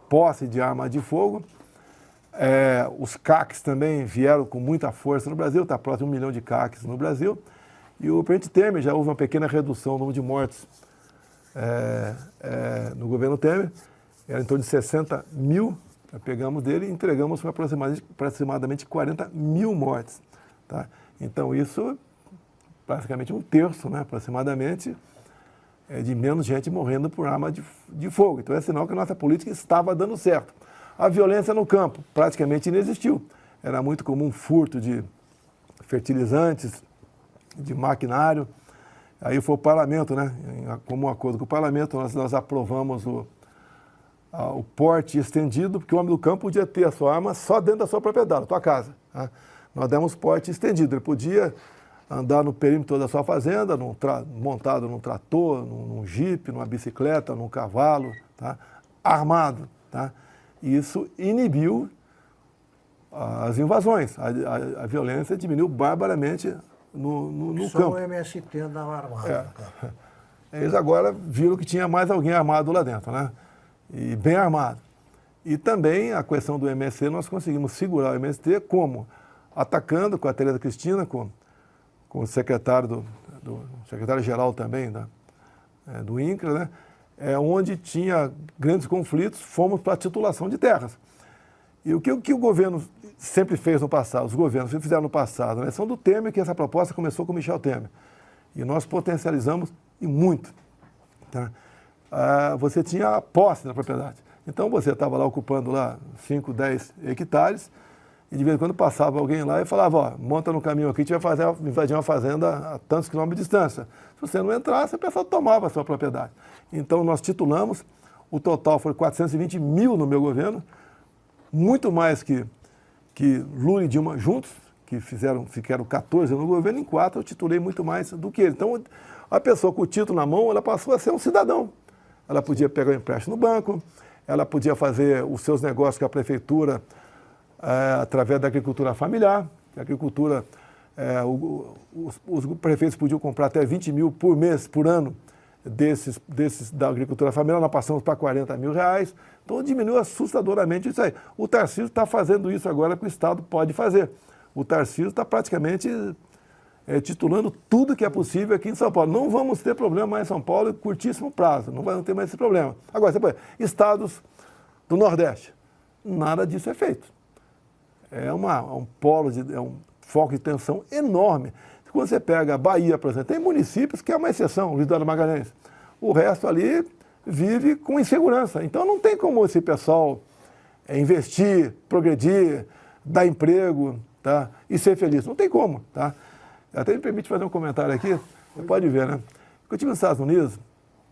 posse de arma de fogo, os CACs também vieram com muita força no Brasil, está próximo de 1 milhão de CACs no Brasil, e o presidente Temer já houve uma pequena redução no número de mortes no governo Temer, era em torno de 60 mil, pegamos dele e entregamos para aproximadamente 40 mil mortes, tá? Então isso praticamente 1/3, né, aproximadamente, de menos gente morrendo por arma de fogo. Então é sinal que a nossa política estava dando certo. A violência no campo praticamente inexistiu. Era muito comum furto de fertilizantes, de maquinário. Aí foi o parlamento, né? Como um acordo com o parlamento, nós aprovamos o porte estendido, porque o homem do campo podia ter a sua arma só dentro da sua propriedade, da sua casa. Tá? Nós demos porte estendido, ele podia andar no perímetro da sua fazenda, montado num trator, num jipe, numa bicicleta, num cavalo, tá? Armado. Tá? E isso inibiu as invasões, a violência diminuiu barbaramente no Só campo. o MST andava armado. Eles agora viram que tinha mais alguém armado lá dentro, né? E bem armado. E também a questão do MST, nós conseguimos segurar o MST como? Atacando com a Tereza Cristina, com o secretário secretário-geral também do INCRA, né? Onde tinha grandes conflitos, fomos para a titulação de terras. E o que o governo sempre fez no passado, os governos sempre fizeram no passado, na eleição do Temer, que essa proposta começou com o Michel Temer. E nós potencializamos e muito. Tá? Você tinha a posse da propriedade. Então você estava lá ocupando lá 5, 10 hectares e de vez em quando passava alguém lá e falava, ó, monta no caminho aqui, a gente vai invadir uma fazenda a tantos quilômetros de distância. Se você não entrasse, a pessoa tomava a sua propriedade. Então nós titulamos, o total foi 420 mil no meu governo, muito mais que Lula e Dilma juntos, que ficaram 14 no governo, em 4 eu titulei muito mais do que ele. Então a pessoa com o título na mão, ela passou a ser um cidadão. Ela podia pegar um empréstimo no banco, ela podia fazer os seus negócios com a prefeitura através da agricultura familiar. A agricultura, os prefeitos podiam comprar até 20 mil por mês, por ano, desses da agricultura familiar. Nós passamos para 40 mil reais. Então diminuiu assustadoramente isso aí. O Tarcísio está fazendo isso agora que o Estado pode fazer. O Tarcísio está praticamente titulando tudo que é possível aqui em São Paulo. Não vamos ter problema mais em São Paulo em curtíssimo prazo, não vai ter mais esse problema. Agora, você pode, estados do Nordeste, nada disso é feito. É um polo, é um foco de tensão enorme. Quando você pega a Bahia, por exemplo, tem municípios que é uma exceção, Luiz Eduardo Magalhães. O resto ali vive com insegurança. Então não tem como esse pessoal investir, progredir, dar emprego, tá? E ser feliz. Não tem como, tá? Até me permite fazer um comentário aqui, você pode ver, né? Eu estive nos Estados Unidos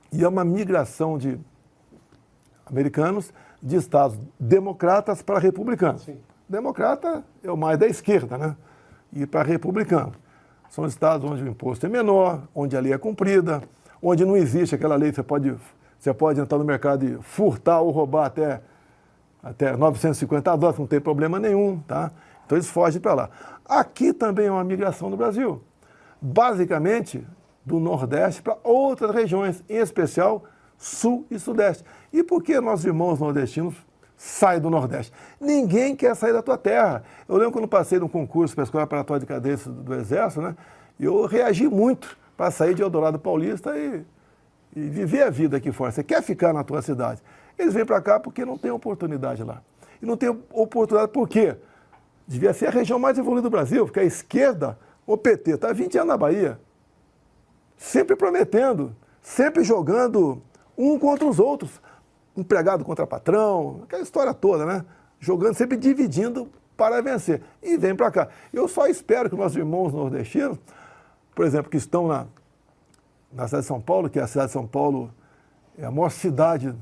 e é uma migração de americanos de estados democratas para republicanos. Sim. Democrata é o mais da esquerda, né? E para republicano. São estados onde o imposto é menor, onde a lei é cumprida, onde não existe aquela lei que você pode entrar no mercado e furtar ou roubar até 950 dólares, não tem problema nenhum, tá? Então eles fogem para lá. Aqui também é uma migração do Brasil, basicamente do Nordeste para outras regiões, em especial Sul e Sudeste. E por que nossos irmãos nordestinos saem do Nordeste? Ninguém quer sair da tua terra. Eu lembro quando passei num concurso para a Escola Preparatória de Cadeias do Exército, né? Eu reagi muito para sair de Eldorado Paulista e viver a vida aqui fora. Você quer ficar na tua cidade? Eles vêm para cá porque não tem oportunidade lá. E não tem oportunidade por quê? Devia ser a região mais evoluída do Brasil, porque a esquerda, o PT, está há 20 anos na Bahia, sempre prometendo, sempre jogando um contra os outros, empregado contra patrão, aquela história toda, né? Jogando, sempre dividindo para vencer. E vem para cá. Eu só espero que nossos irmãos nordestinos, por exemplo, que estão na cidade de São Paulo, que a cidade de São Paulo é a maior cidade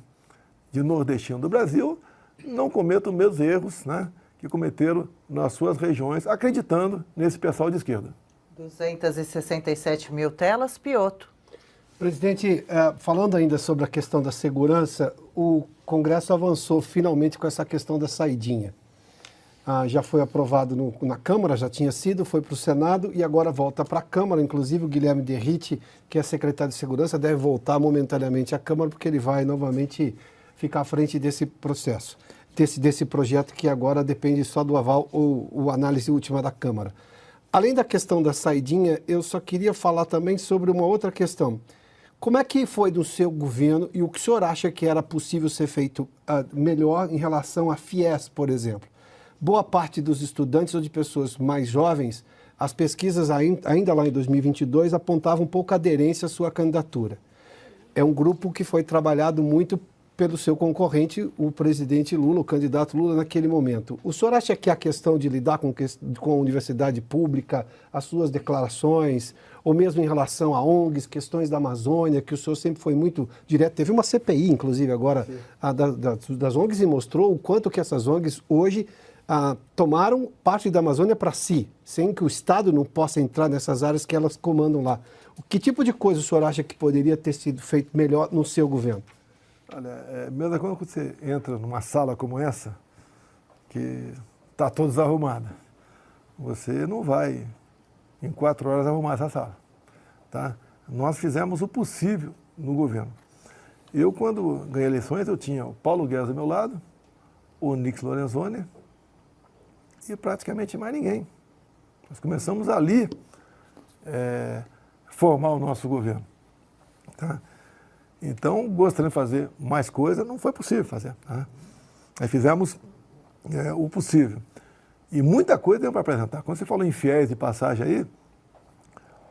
de nordestino do Brasil, não cometam os mesmos erros, né, que cometeram nas suas regiões, acreditando nesse pessoal de esquerda. 267 mil telas, Piotto. Presidente, falando ainda sobre a questão da segurança, o Congresso avançou finalmente com essa questão da saidinha. Já foi aprovado na Câmara, já tinha sido, foi para o Senado e agora volta para a Câmara. Inclusive o Guilherme Derrite, que é secretário de Segurança, deve voltar momentaneamente à Câmara porque ele vai novamente ficar à frente desse processo, desse projeto que agora depende só do aval ou análise última da Câmara. Além da questão da saidinha, eu só queria falar também sobre uma outra questão. Como é que foi do seu governo e o que o senhor acha que era possível ser feito melhor em relação à FIES, por exemplo? Boa parte dos estudantes ou de pessoas mais jovens, as pesquisas ainda lá em 2022 apontavam pouca aderência à sua candidatura. É um grupo que foi trabalhado muito pelo seu concorrente, o presidente Lula, o candidato Lula, naquele momento. O senhor acha que a questão de lidar com a universidade pública, as suas declarações, ou mesmo em relação a ONGs, questões da Amazônia, que o senhor sempre foi muito direto, teve uma CPI, inclusive, agora, das ONGs, e mostrou o quanto que essas ONGs hoje tomaram parte da Amazônia para si, sem que o Estado não possa entrar nessas áreas que elas comandam lá. Que tipo de coisa o senhor acha que poderia ter sido feito melhor no seu governo? Olha, mesmo quando você entra numa sala como essa, que está toda desarrumada, você não vai, em 4 horas, arrumar essa sala. Tá? Nós fizemos o possível no governo. Eu, quando ganhei eleições, eu tinha o Paulo Guedes do meu lado, o Onyx Lorenzoni e praticamente mais ninguém. Nós começamos ali formar o nosso governo. Tá? Então, gostaria de fazer mais coisa, não foi possível fazer. Tá? Aí fizemos o possível. E muita coisa tem para apresentar. Quando você falou em fiéis de passagem aí,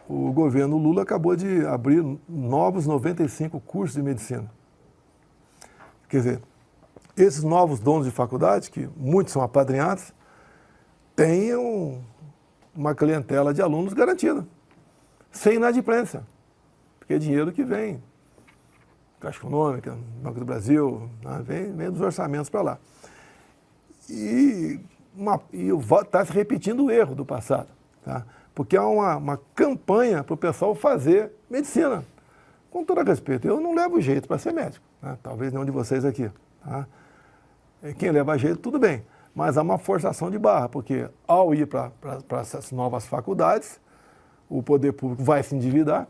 o governo Lula acabou de abrir novos 95 cursos de medicina. Quer dizer, esses novos donos de faculdade, que muitos são apadrinhados, têm uma clientela de alunos garantida, sem inadimplência, porque é dinheiro que vem Caixa Econômica, Banco do Brasil, né? vem dos orçamentos para lá. E está se repetindo o erro do passado, tá? Porque há uma campanha para o pessoal fazer medicina. Com todo respeito, eu não levo jeito para ser médico, né? Talvez nenhum de vocês aqui. Tá? Quem leva jeito, tudo bem, mas há uma forçação de barra, porque ao ir para essas novas faculdades, o poder público vai se endividar,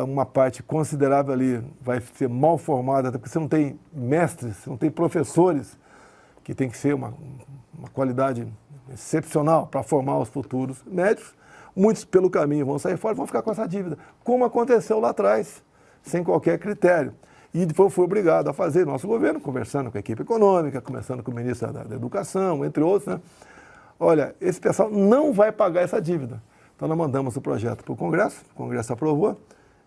uma parte considerável ali vai ser mal formada, até porque você não tem mestres, você não tem professores, que tem que ser uma qualidade excepcional para formar os futuros médicos. Muitos, pelo caminho, vão sair fora e vão ficar com essa dívida, como aconteceu lá atrás, sem qualquer critério. E depois foi obrigado a fazer nosso governo, conversando com a equipe econômica, conversando com o ministro da Educação, entre outros, né? Olha, esse pessoal não vai pagar essa dívida. Então nós mandamos o projeto para o Congresso aprovou,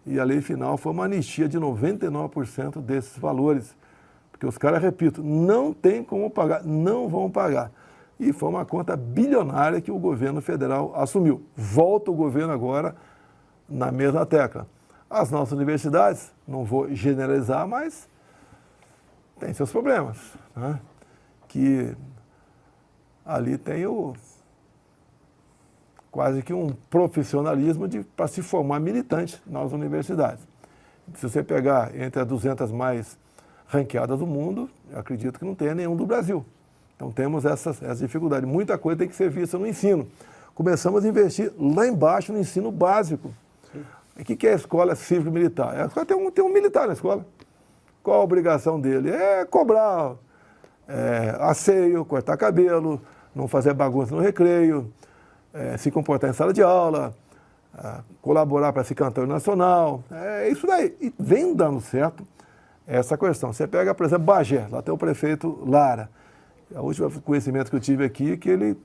e a lei final foi uma anistia de 99% desses valores. Porque os caras, repito, não tem como pagar, não vão pagar. E foi uma conta bilionária que o governo federal assumiu. Volta o governo agora na mesma tecla. As nossas universidades, não vou generalizar, mas tem seus problemas. Né? Que ali tem quase que um profissionalismo para se formar militante nas universidades. Se você pegar entre as 200 mais ranqueadas do mundo, eu acredito que não tenha nenhum do Brasil. Então temos essa dificuldade. Muita coisa tem que ser vista no ensino. Começamos a investir lá embaixo no ensino básico. O que é a escola cívico-militar? A escola tem um militar na escola. Qual a obrigação dele? É cobrar asseio, cortar cabelo, não fazer bagunça no recreio, se comportar em sala de aula, colaborar para esse cantor nacional. É isso daí. E vem dando certo essa questão. Você pega, por exemplo, Bagé, lá tem o prefeito Lara. O último conhecimento que eu tive aqui é que ele,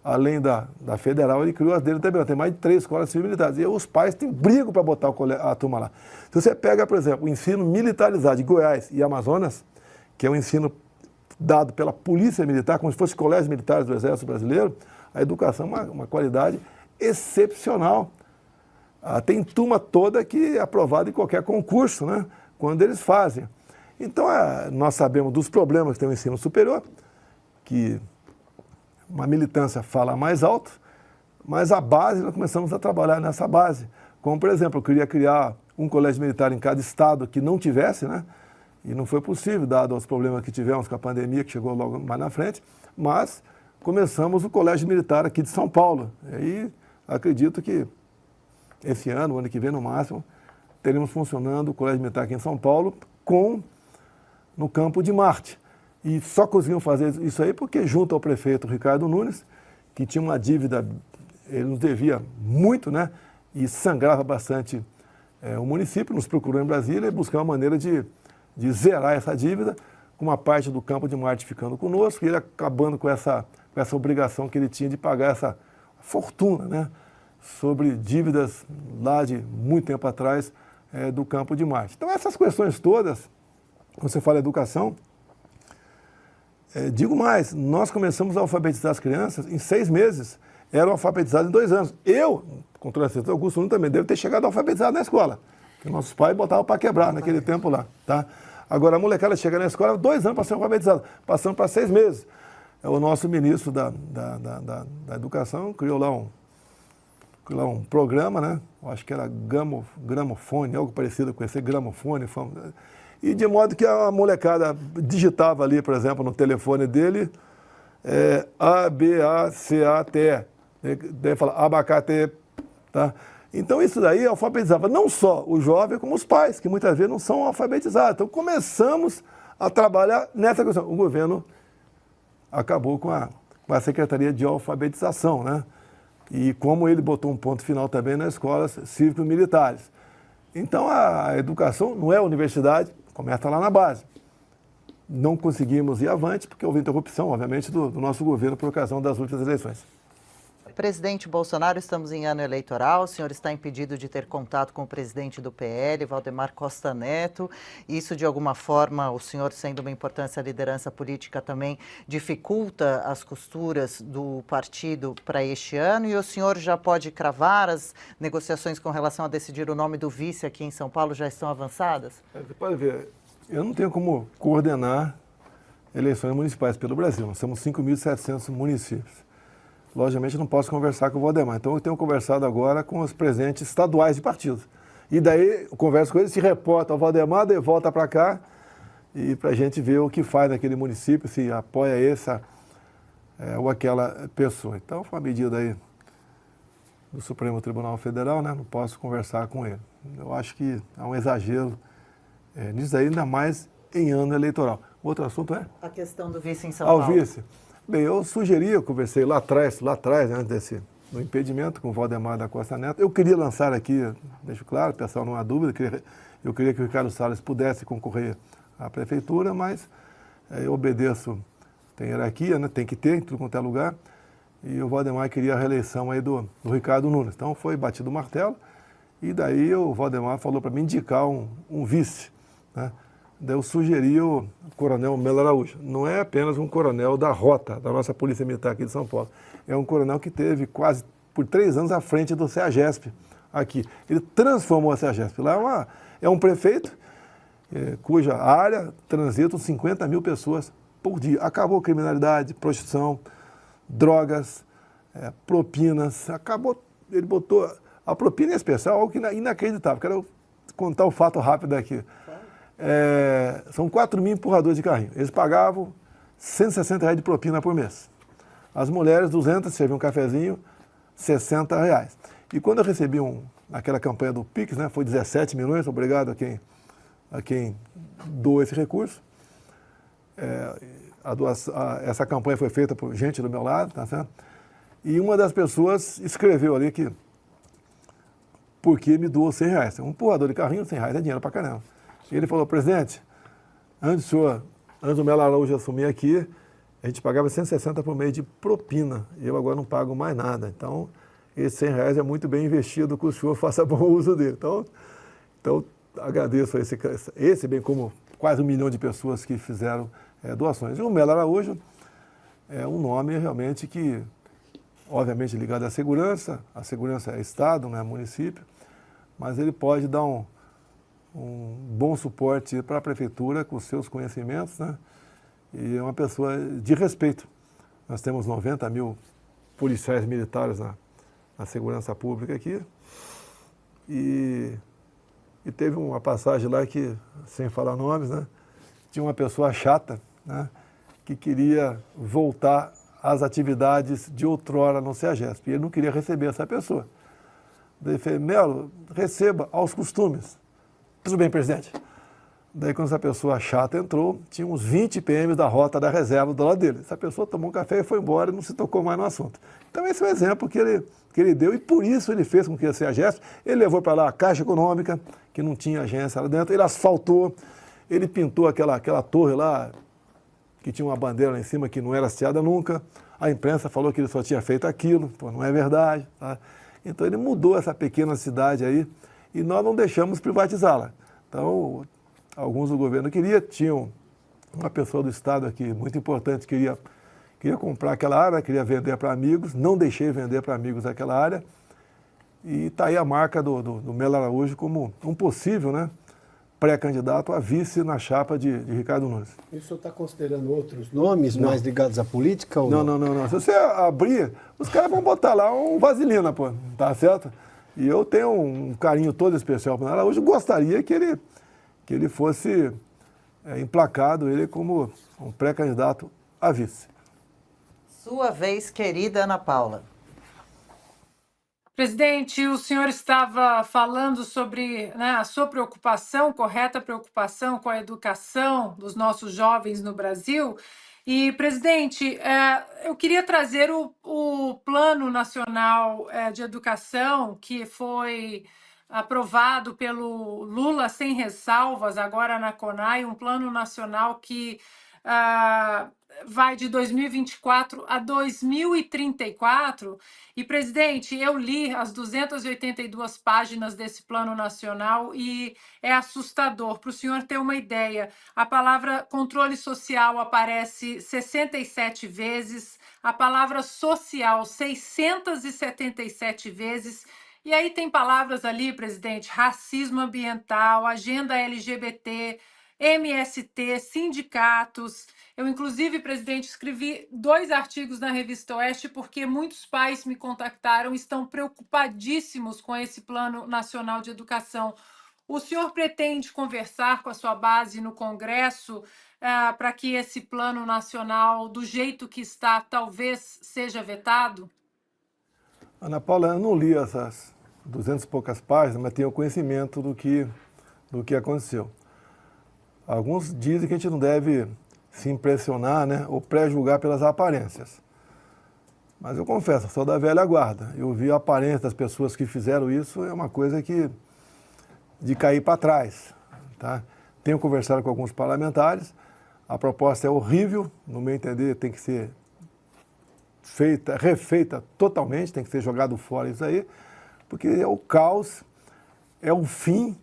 além da federal, ele criou as dele também. Tem mais de 3 escolas civil-militares. E os pais têm brigo para botar a turma lá. Se você pega, por exemplo, o ensino militarizado de Goiás e Amazonas, que é um ensino dado pela Polícia Militar, como se fosse colégios militares do Exército Brasileiro, a educação é uma qualidade excepcional. Tem turma toda que é aprovada em qualquer concurso, né? Quando eles fazem. Então, nós sabemos dos problemas que tem o ensino superior, que uma militância fala mais alto, mas a base, nós começamos a trabalhar nessa base. Como, por exemplo, eu queria criar um colégio militar em cada estado que não tivesse, né? E não foi possível, dado os problemas que tivemos com a pandemia, que chegou logo mais na frente, mas começamos o colégio militar aqui de São Paulo. E aí, acredito que esse ano, o ano que vem no máximo, teremos funcionando o colégio militar aqui em São Paulo no campo de Marte. E só conseguimos fazer isso aí porque, junto ao prefeito Ricardo Nunes, que tinha uma dívida, ele nos devia muito, né? E sangrava bastante o município, nos procurou em Brasília e buscou uma maneira de zerar essa dívida, com uma parte do campo de Marte ficando conosco e ele acabando com essa obrigação que ele tinha de pagar essa fortuna, né? Sobre dívidas lá de muito tempo atrás do campo de Marte. Então, essas questões todas quando você fala educação, digo mais, nós começamos a alfabetizar as crianças em 6 meses, eram alfabetizados em 2 anos. Eu, com toda certeza, Augusto Nunes também deve ter chegado alfabetizado na escola, que nossos pais botavam para quebrar naquele tempo lá, tá? Agora, a molecada chega na escola 2 anos para ser alfabetizado, passando para 6 meses. O nosso ministro da Educação criou lá um programa, né? Eu acho que era gramofone, algo parecido com esse gramofone. E de modo que a molecada digitava ali, por exemplo, no telefone dele, A-B-A-C-A-T-E. Daí fala abacate, tá? Então isso daí alfabetizava não só o jovem, como os pais, que muitas vezes não são alfabetizados. Então começamos a trabalhar nessa questão. O governo acabou com a Secretaria de Alfabetização, né? E como ele botou um ponto final também nas escolas cívico-militares. Então a educação não é a universidade, começa lá na base. Não conseguimos ir avante porque houve interrupção, obviamente, do nosso governo por ocasião das últimas eleições. Presidente Bolsonaro, estamos em ano eleitoral, o senhor está impedido de ter contato com o presidente do PL, Valdemar Costa Neto. Isso, de alguma forma, o senhor, sendo uma importância liderança política, também dificulta as costuras do partido para este ano? E o senhor já pode cravar as negociações com relação a decidir o nome do vice aqui em São Paulo já estão avançadas? Você pode ver, eu não tenho como coordenar eleições municipais pelo Brasil. Nós somos 5.700 municípios. Logicamente, não posso conversar com o Valdemar. Então, eu tenho conversado agora com os presidentes estaduais de partidos. E daí, eu converso com eles, se reporta ao Valdemar, daí volta para cá, e para a gente ver o que faz naquele município, se apoia essa ou aquela pessoa. Então, foi uma medida aí do Supremo Tribunal Federal, né? Não posso conversar com ele. Eu acho que há um exagero nisso aí, ainda mais em ano eleitoral. Outro assunto é? A questão do vice em São Paulo. O vice. Bem, eu conversei lá atrás, antes do impedimento com o Valdemar da Costa Neto. Eu queria lançar aqui, deixo claro, pessoal, não há dúvida, eu queria que o Ricardo Salles pudesse concorrer à prefeitura, mas eu obedeço, tem hierarquia, né, tem que ter em tudo quanto é lugar, e o Valdemar queria a reeleição aí do Ricardo Nunes. Então foi batido o martelo, e daí o Valdemar falou para mim indicar um vice, né? Daí eu sugeri o coronel Melo Araújo. Não é apenas um coronel da rota da nossa Polícia Militar aqui de São Paulo. É um coronel que teve quase por 3 anos à frente do CEAGESP aqui. Ele transformou a CEAGESP. Lá é um prefeito cuja área transitam 50 mil pessoas por dia. Acabou a criminalidade, prostituição, drogas, propinas. Acabou, ele botou a propina em especial, algo inacreditável. Quero contar um fato rápido aqui. São 4 mil empurradores de carrinho. Eles pagavam R$160 de propina por mês. As mulheres, 200, serviam um cafezinho, R$60. E quando eu recebi aquela campanha do Pix, né, foi 17 milhões, obrigado a quem doou esse recurso. Essa campanha foi feita por gente do meu lado, tá certo? E uma das pessoas escreveu ali que porque me doou R$100. Um empurrador de carrinho, R$100 é dinheiro pra caramba. E ele falou, presidente, antes do Melo Araújo assumir aqui, a gente pagava 160 por mês de propina. E eu agora não pago mais nada. Então, esse R$100 é muito bem investido, que o senhor faça bom uso dele. Então agradeço a esse, bem como quase 1 milhão de pessoas que fizeram doações. E o Melo Araújo é um nome realmente que, obviamente, ligado à segurança. A segurança é Estado, não é município. Mas ele pode dar um bom suporte para a prefeitura com seus conhecimentos, né? E é uma pessoa de respeito. Nós temos 90 mil policiais militares na segurança pública aqui. E teve uma passagem lá que, sem falar nomes, né? Tinha uma pessoa chata, né? Que queria voltar às atividades de outrora no CEAGESP. E ele não queria receber essa pessoa. Daí ele falou, Melo, receba aos costumes. Tudo bem, presidente. Daí, quando essa pessoa chata entrou, tinha uns 20 PMs da rota da reserva do lado dele. Essa pessoa tomou um café e foi embora e não se tocou mais no assunto. Então, esse é o exemplo que ele deu e por isso ele fez com que a CEAGESP, ele levou para lá a Caixa Econômica, que não tinha agência lá dentro, ele asfaltou, ele pintou aquela torre lá, que tinha uma bandeira lá em cima que não era hasteada nunca. A imprensa falou que ele só tinha feito aquilo, pô, não é verdade. Tá? Então, ele mudou essa pequena cidade aí, e nós não deixamos privatizá-la. Então, alguns do governo queriam, tinham uma pessoa do Estado aqui muito importante, queria comprar aquela área, queria vender para amigos, não deixei vender para amigos aquela área, e está aí a marca do Melo Araújo como um possível, né, pré-candidato a vice na chapa de Ricardo Nunes. E o senhor está considerando outros nomes mais ligados à política? Ou Não. Se você abrir, os caras vão botar lá um vaselina, pô, tá certo? E eu tenho um carinho todo especial para o Melo Araújo, gostaria que ele fosse emplacado, ele como um pré-candidato a vice. Sua vez, querida Ana Paula. Presidente, o senhor estava falando sobre, né, a sua preocupação, correta preocupação com a educação dos nossos jovens no Brasil. E, presidente, eu queria trazer o Plano Nacional de Educação, que foi aprovado pelo Lula sem ressalvas, agora na CONAI, um plano nacional que vai de 2024 a 2034. E, presidente, eu li as 282 páginas desse plano nacional e é assustador. Para o senhor ter uma ideia, a palavra controle social aparece 67 vezes, a palavra social 677 vezes. E aí tem palavras ali, presidente, racismo ambiental, agenda LGBT, MST, sindicatos. Eu, inclusive, presidente, escrevi 2 artigos na Revista Oeste porque muitos pais me contactaram e estão preocupadíssimos com esse Plano Nacional de Educação. O senhor pretende conversar com a sua base no Congresso para que esse Plano Nacional, do jeito que está, talvez seja vetado? Ana Paula, eu não li essas 200 e poucas páginas, mas tenho conhecimento do que aconteceu. Alguns dizem que a gente não deve se impressionar, né, ou pré-julgar pelas aparências. Mas eu confesso, sou da velha guarda. Eu vi a aparência das pessoas que fizeram isso, é uma coisa de cair para trás. Tá? Tenho conversado com alguns parlamentares, a proposta é horrível, no meu entender tem que ser refeita totalmente, tem que ser jogado fora isso aí, porque é o caos, é o fim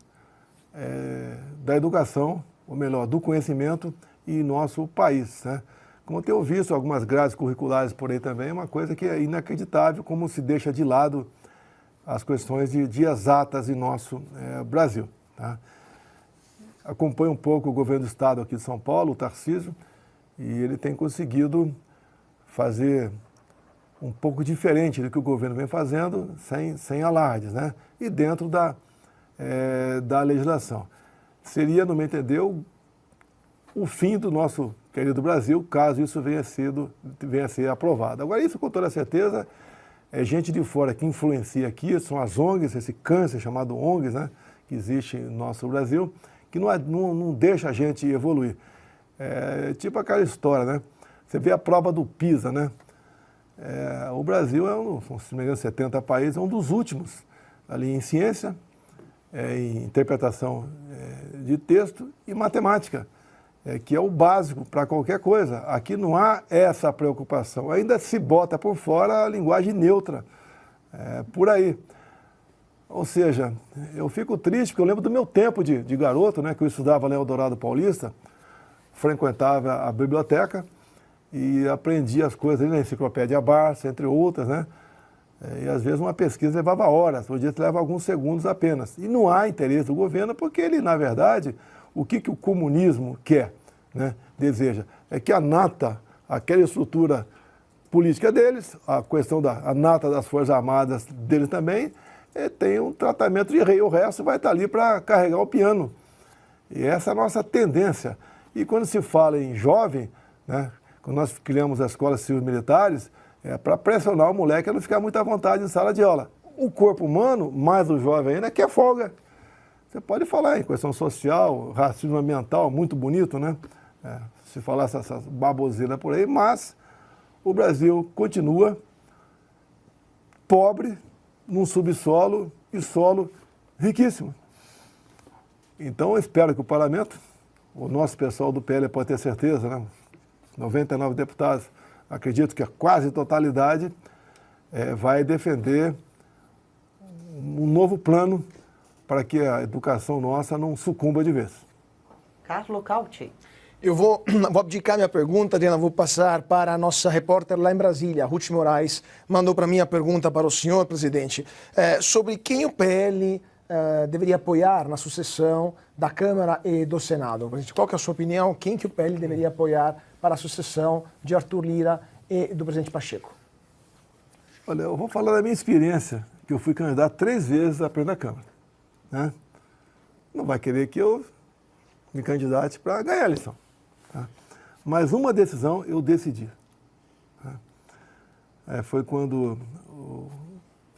da educação, ou melhor, do conhecimento em nosso país, né? Como eu tenho visto algumas grades curriculares por aí também, é uma coisa que é inacreditável como se deixa de lado as questões de exatas em nosso Brasil. Tá? Acompanho um pouco o governo do estado aqui de São Paulo, o Tarcísio, e ele tem conseguido fazer um pouco diferente do que o governo vem fazendo, sem alardes, né? E dentro da legislação. Seria, no meu entender, o fim do nosso querido Brasil, caso isso venha a ser aprovado. Agora, isso com toda certeza é gente de fora que influencia aqui, são as ONGs, esse câncer chamado ONGs, né, que existe no nosso Brasil, que não deixa a gente evoluir. É tipo aquela história, né? Você vê a prova do PISA, né? O Brasil são, se não me engano, 70 países, é um dos últimos ali em ciência, em interpretação de texto e matemática, que é o básico para qualquer coisa. Aqui não há essa preocupação. Ainda se bota por fora a linguagem neutra, por aí. Ou seja, eu fico triste, porque eu lembro do meu tempo de garoto, né, que eu estudava lá em Eldorado Paulista, frequentava a biblioteca e aprendia as coisas ali na Enciclopédia Barça, entre outras, né? E às vezes uma pesquisa levava horas, hoje dia leva alguns segundos apenas. E não há interesse do governo, porque ele, na verdade, o que o comunismo quer, né, deseja, é que a nata, aquela estrutura política deles, a questão da nata das Forças Armadas deles também, tem um tratamento de rei, o resto vai estar ali para carregar o piano. E essa é a nossa tendência. E quando se fala em jovem, né, quando nós criamos as escolas civis militares, é para pressionar o moleque a não ficar muito à vontade em sala de aula. O corpo humano, mais o jovem ainda, quer folga. Você pode falar em questão social, racismo ambiental, muito bonito, né? Se falar essas baboseiras por aí, mas o Brasil continua pobre, num subsolo e solo riquíssimo. Então, eu espero que o parlamento, o nosso pessoal do PL pode ter certeza, né? 99 deputados, acredito que a quase totalidade vai defender um novo plano para que a educação nossa não sucumba de vez. Carlo Cauti. Eu vou abdicar minha pergunta, Adriana, vou passar para a nossa repórter lá em Brasília, Ruth Moraes, mandou para mim a pergunta para o senhor, presidente, sobre quem o PL deveria apoiar na sucessão da Câmara e do Senado. Presidente, qual que é a sua opinião? Quem que o PL deveria apoiar para a sucessão de Arthur Lira e do presidente Pacheco? Olha, eu vou falar da minha experiência, que eu fui candidato 3 vezes à presidente da Câmara. Né? Não vai querer que eu me candidate para ganhar a eleição. Tá? Mas uma decisão eu decidi. Tá? Foi quando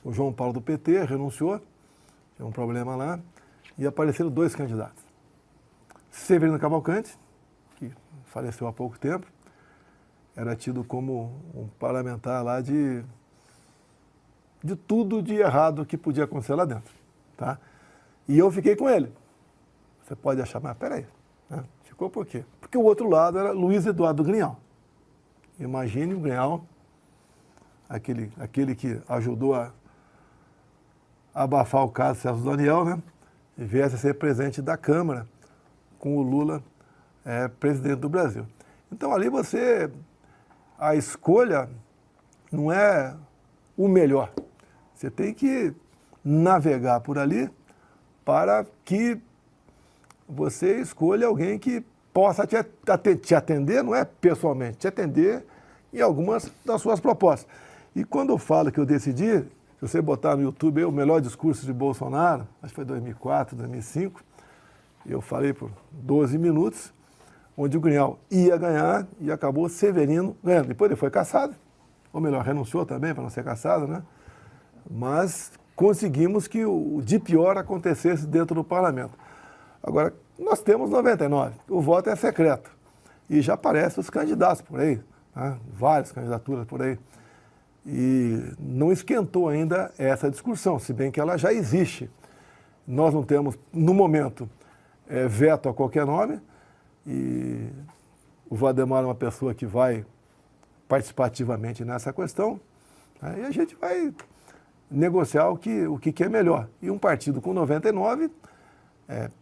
o João Paulo do PT renunciou, tinha um problema lá, e apareceram 2 candidatos. Severino Cavalcante, que faleceu há pouco tempo, era tido como um parlamentar lá de tudo de errado que podia acontecer lá dentro. Tá? E eu fiquei com ele. Você pode achar, mas peraí, né? Ficou por quê? Porque o outro lado era Luiz Eduardo Grignal. Imagine o Grignal, aquele que ajudou a abafar o caso Celso Daniel, né? E viesse a ser presidente da Câmara com o Lula presidente do Brasil. Então ali a escolha não é o melhor. Você tem que navegar por ali para que você escolha alguém que possa te atender, não é pessoalmente, te atender em algumas das suas propostas. E quando eu falo que eu decidi, se você botar no YouTube aí, o melhor discurso de Bolsonaro, acho que foi 2004, 2005, eu falei por 12 minutos, onde o Grignal ia ganhar e acabou Severino ganhando. Depois ele foi cassado, ou melhor, renunciou também para não ser cassado, né? Mas conseguimos que o de pior acontecesse dentro do parlamento. Agora, nós temos 99, o voto é secreto. E já aparecem os candidatos por aí, né? Várias candidaturas por aí. E não esquentou ainda essa discussão, se bem que ela já existe. Nós não temos, no momento, veto a qualquer nome, e o Valdemar é uma pessoa que vai participar ativamente nessa questão, né? E a gente vai negociar o que é melhor. E um partido com 99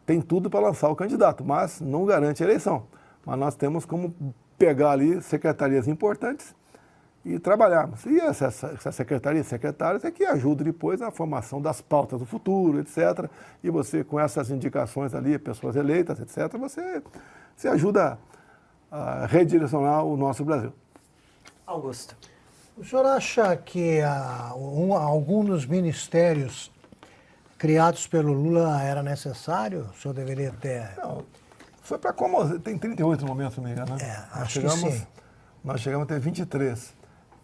tem tudo para lançar o candidato, mas não garante a eleição. Mas nós temos como pegar ali secretarias importantes e trabalharmos. E essa secretaria e secretários é que ajudam depois na formação das pautas do futuro, etc. E você, com essas indicações ali, pessoas eleitas, etc., você ajuda a redirecionar o nosso Brasil. Augusto. O senhor acha que algum dos ministérios criados pelo Lula era necessário? O senhor deveria ter... Não, foi para acomodar. Tem 38 no momento, se não me engano, né? Acho que sim. Nós chegamos a ter 23.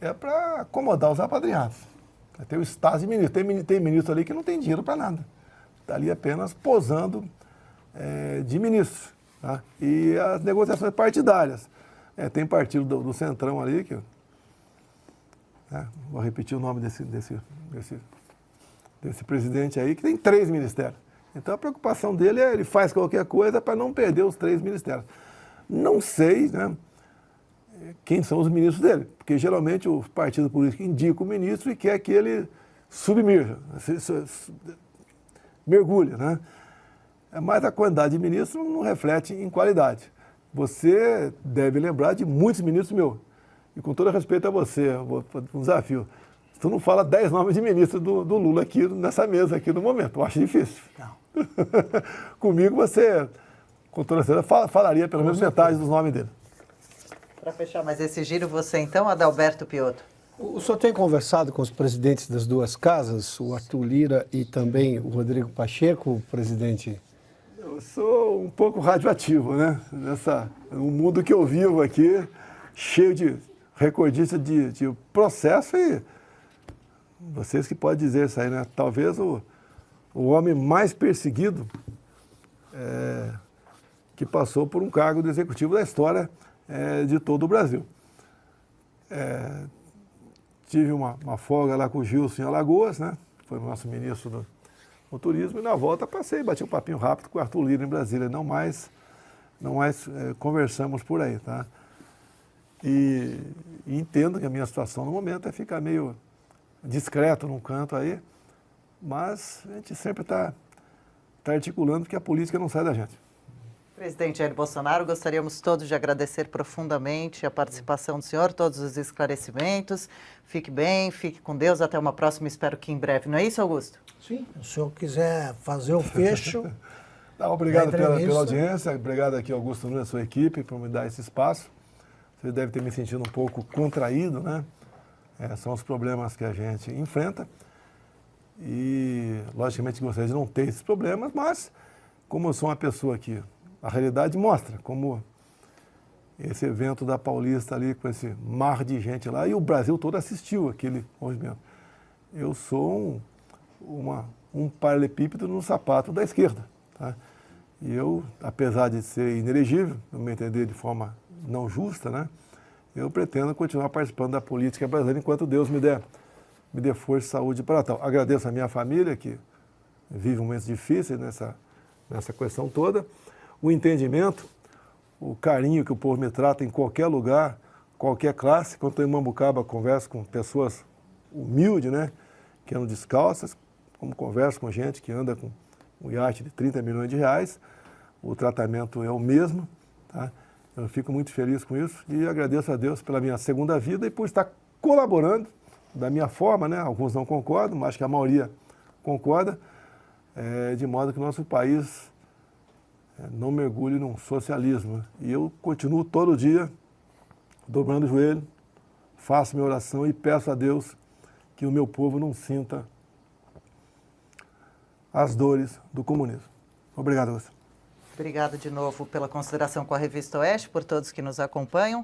É para acomodar os apadrinhados. Tem o estágio de ministro. Tem ministro ali que não tem dinheiro para nada. Está ali apenas posando de ministro. Tá? E as negociações partidárias. Tem partido do Centrão ali, que vou repetir o nome desse presidente aí, que tem 3 ministérios. Então a preocupação dele ele faz qualquer coisa para não perder os 3 ministérios. Não sei, né, quem são os ministros dele, porque geralmente o partido político indica o ministro e quer que ele submerja, mergulhe, né? Mas a quantidade de ministros não reflete em qualidade. Você deve lembrar de muitos ministros meus. E com todo respeito a você, um desafio. Tu não fala 10 nomes de ministro do Lula aqui nessa mesa, aqui no momento. Eu acho difícil. Não. Comigo você, com toda certeza, falaria pelo menos metade dos nomes dele. Para fechar mais esse giro, você então, Adalberto Piotto. O senhor tem conversado com os presidentes das duas casas, o Arthur Lira e também o Rodrigo Pacheco, presidente? Eu sou um pouco radioativo, né? O mundo que eu vivo aqui, cheio de recordistas de processo, e vocês que podem dizer isso aí, né? Talvez o homem mais perseguido que passou por um cargo do executivo da história de todo o Brasil. Tive uma folga lá com o Gilson em Alagoas, né? Foi o nosso ministro do turismo, e na volta bati um papinho rápido com o Arthur Lira em Brasília. Não mais conversamos por aí, tá? E entendo que a minha situação no momento é ficar meio discreto num canto aí, mas a gente sempre está articulando, porque a política não sai da gente. Presidente Jair Bolsonaro, gostaríamos todos de agradecer profundamente a participação do senhor, todos os esclarecimentos. Fique bem, fique com Deus, até uma próxima, espero que em breve. Não é isso, Augusto? Sim. Se o senhor quiser fazer o fecho... Não, obrigado da pela entrevista. audiência, obrigado aqui, Augusto Nunes, a sua equipe, por me dar esse espaço. Você deve ter me sentido um pouco contraído, né? São os problemas que a gente enfrenta. E, logicamente, gostaria de não ter esses problemas, mas, como eu sou uma pessoa que a realidade mostra, como esse evento da Paulista ali, com esse mar de gente lá, e o Brasil todo assistiu aquele movimento. Eu sou um paralelepípedo no sapato da esquerda. Tá? E eu, apesar de ser inelegível, no meu entender, de forma não justa, né, eu pretendo continuar participando da política brasileira enquanto Deus me der força e saúde para tal. Agradeço a minha família, que vive momentos difíceis nessa questão toda. O entendimento, o carinho que o povo me trata em qualquer lugar, qualquer classe. Quando estou em Mambucaba, converso com pessoas humildes, né, que andam descalças, como converso com gente que anda com um iate de 30 milhões de reais. O tratamento é o mesmo, tá? Eu fico muito feliz com isso e agradeço a Deus pela minha segunda vida e por estar colaborando da minha forma, né? Alguns não concordam, mas acho que a maioria concorda, de modo que o nosso país não mergulhe num socialismo. E eu continuo todo dia dobrando o joelho, faço minha oração e peço a Deus que o meu povo não sinta as dores do comunismo. Obrigado a você. Obrigada de novo pela consideração com a Revista Oeste, por todos que nos acompanham.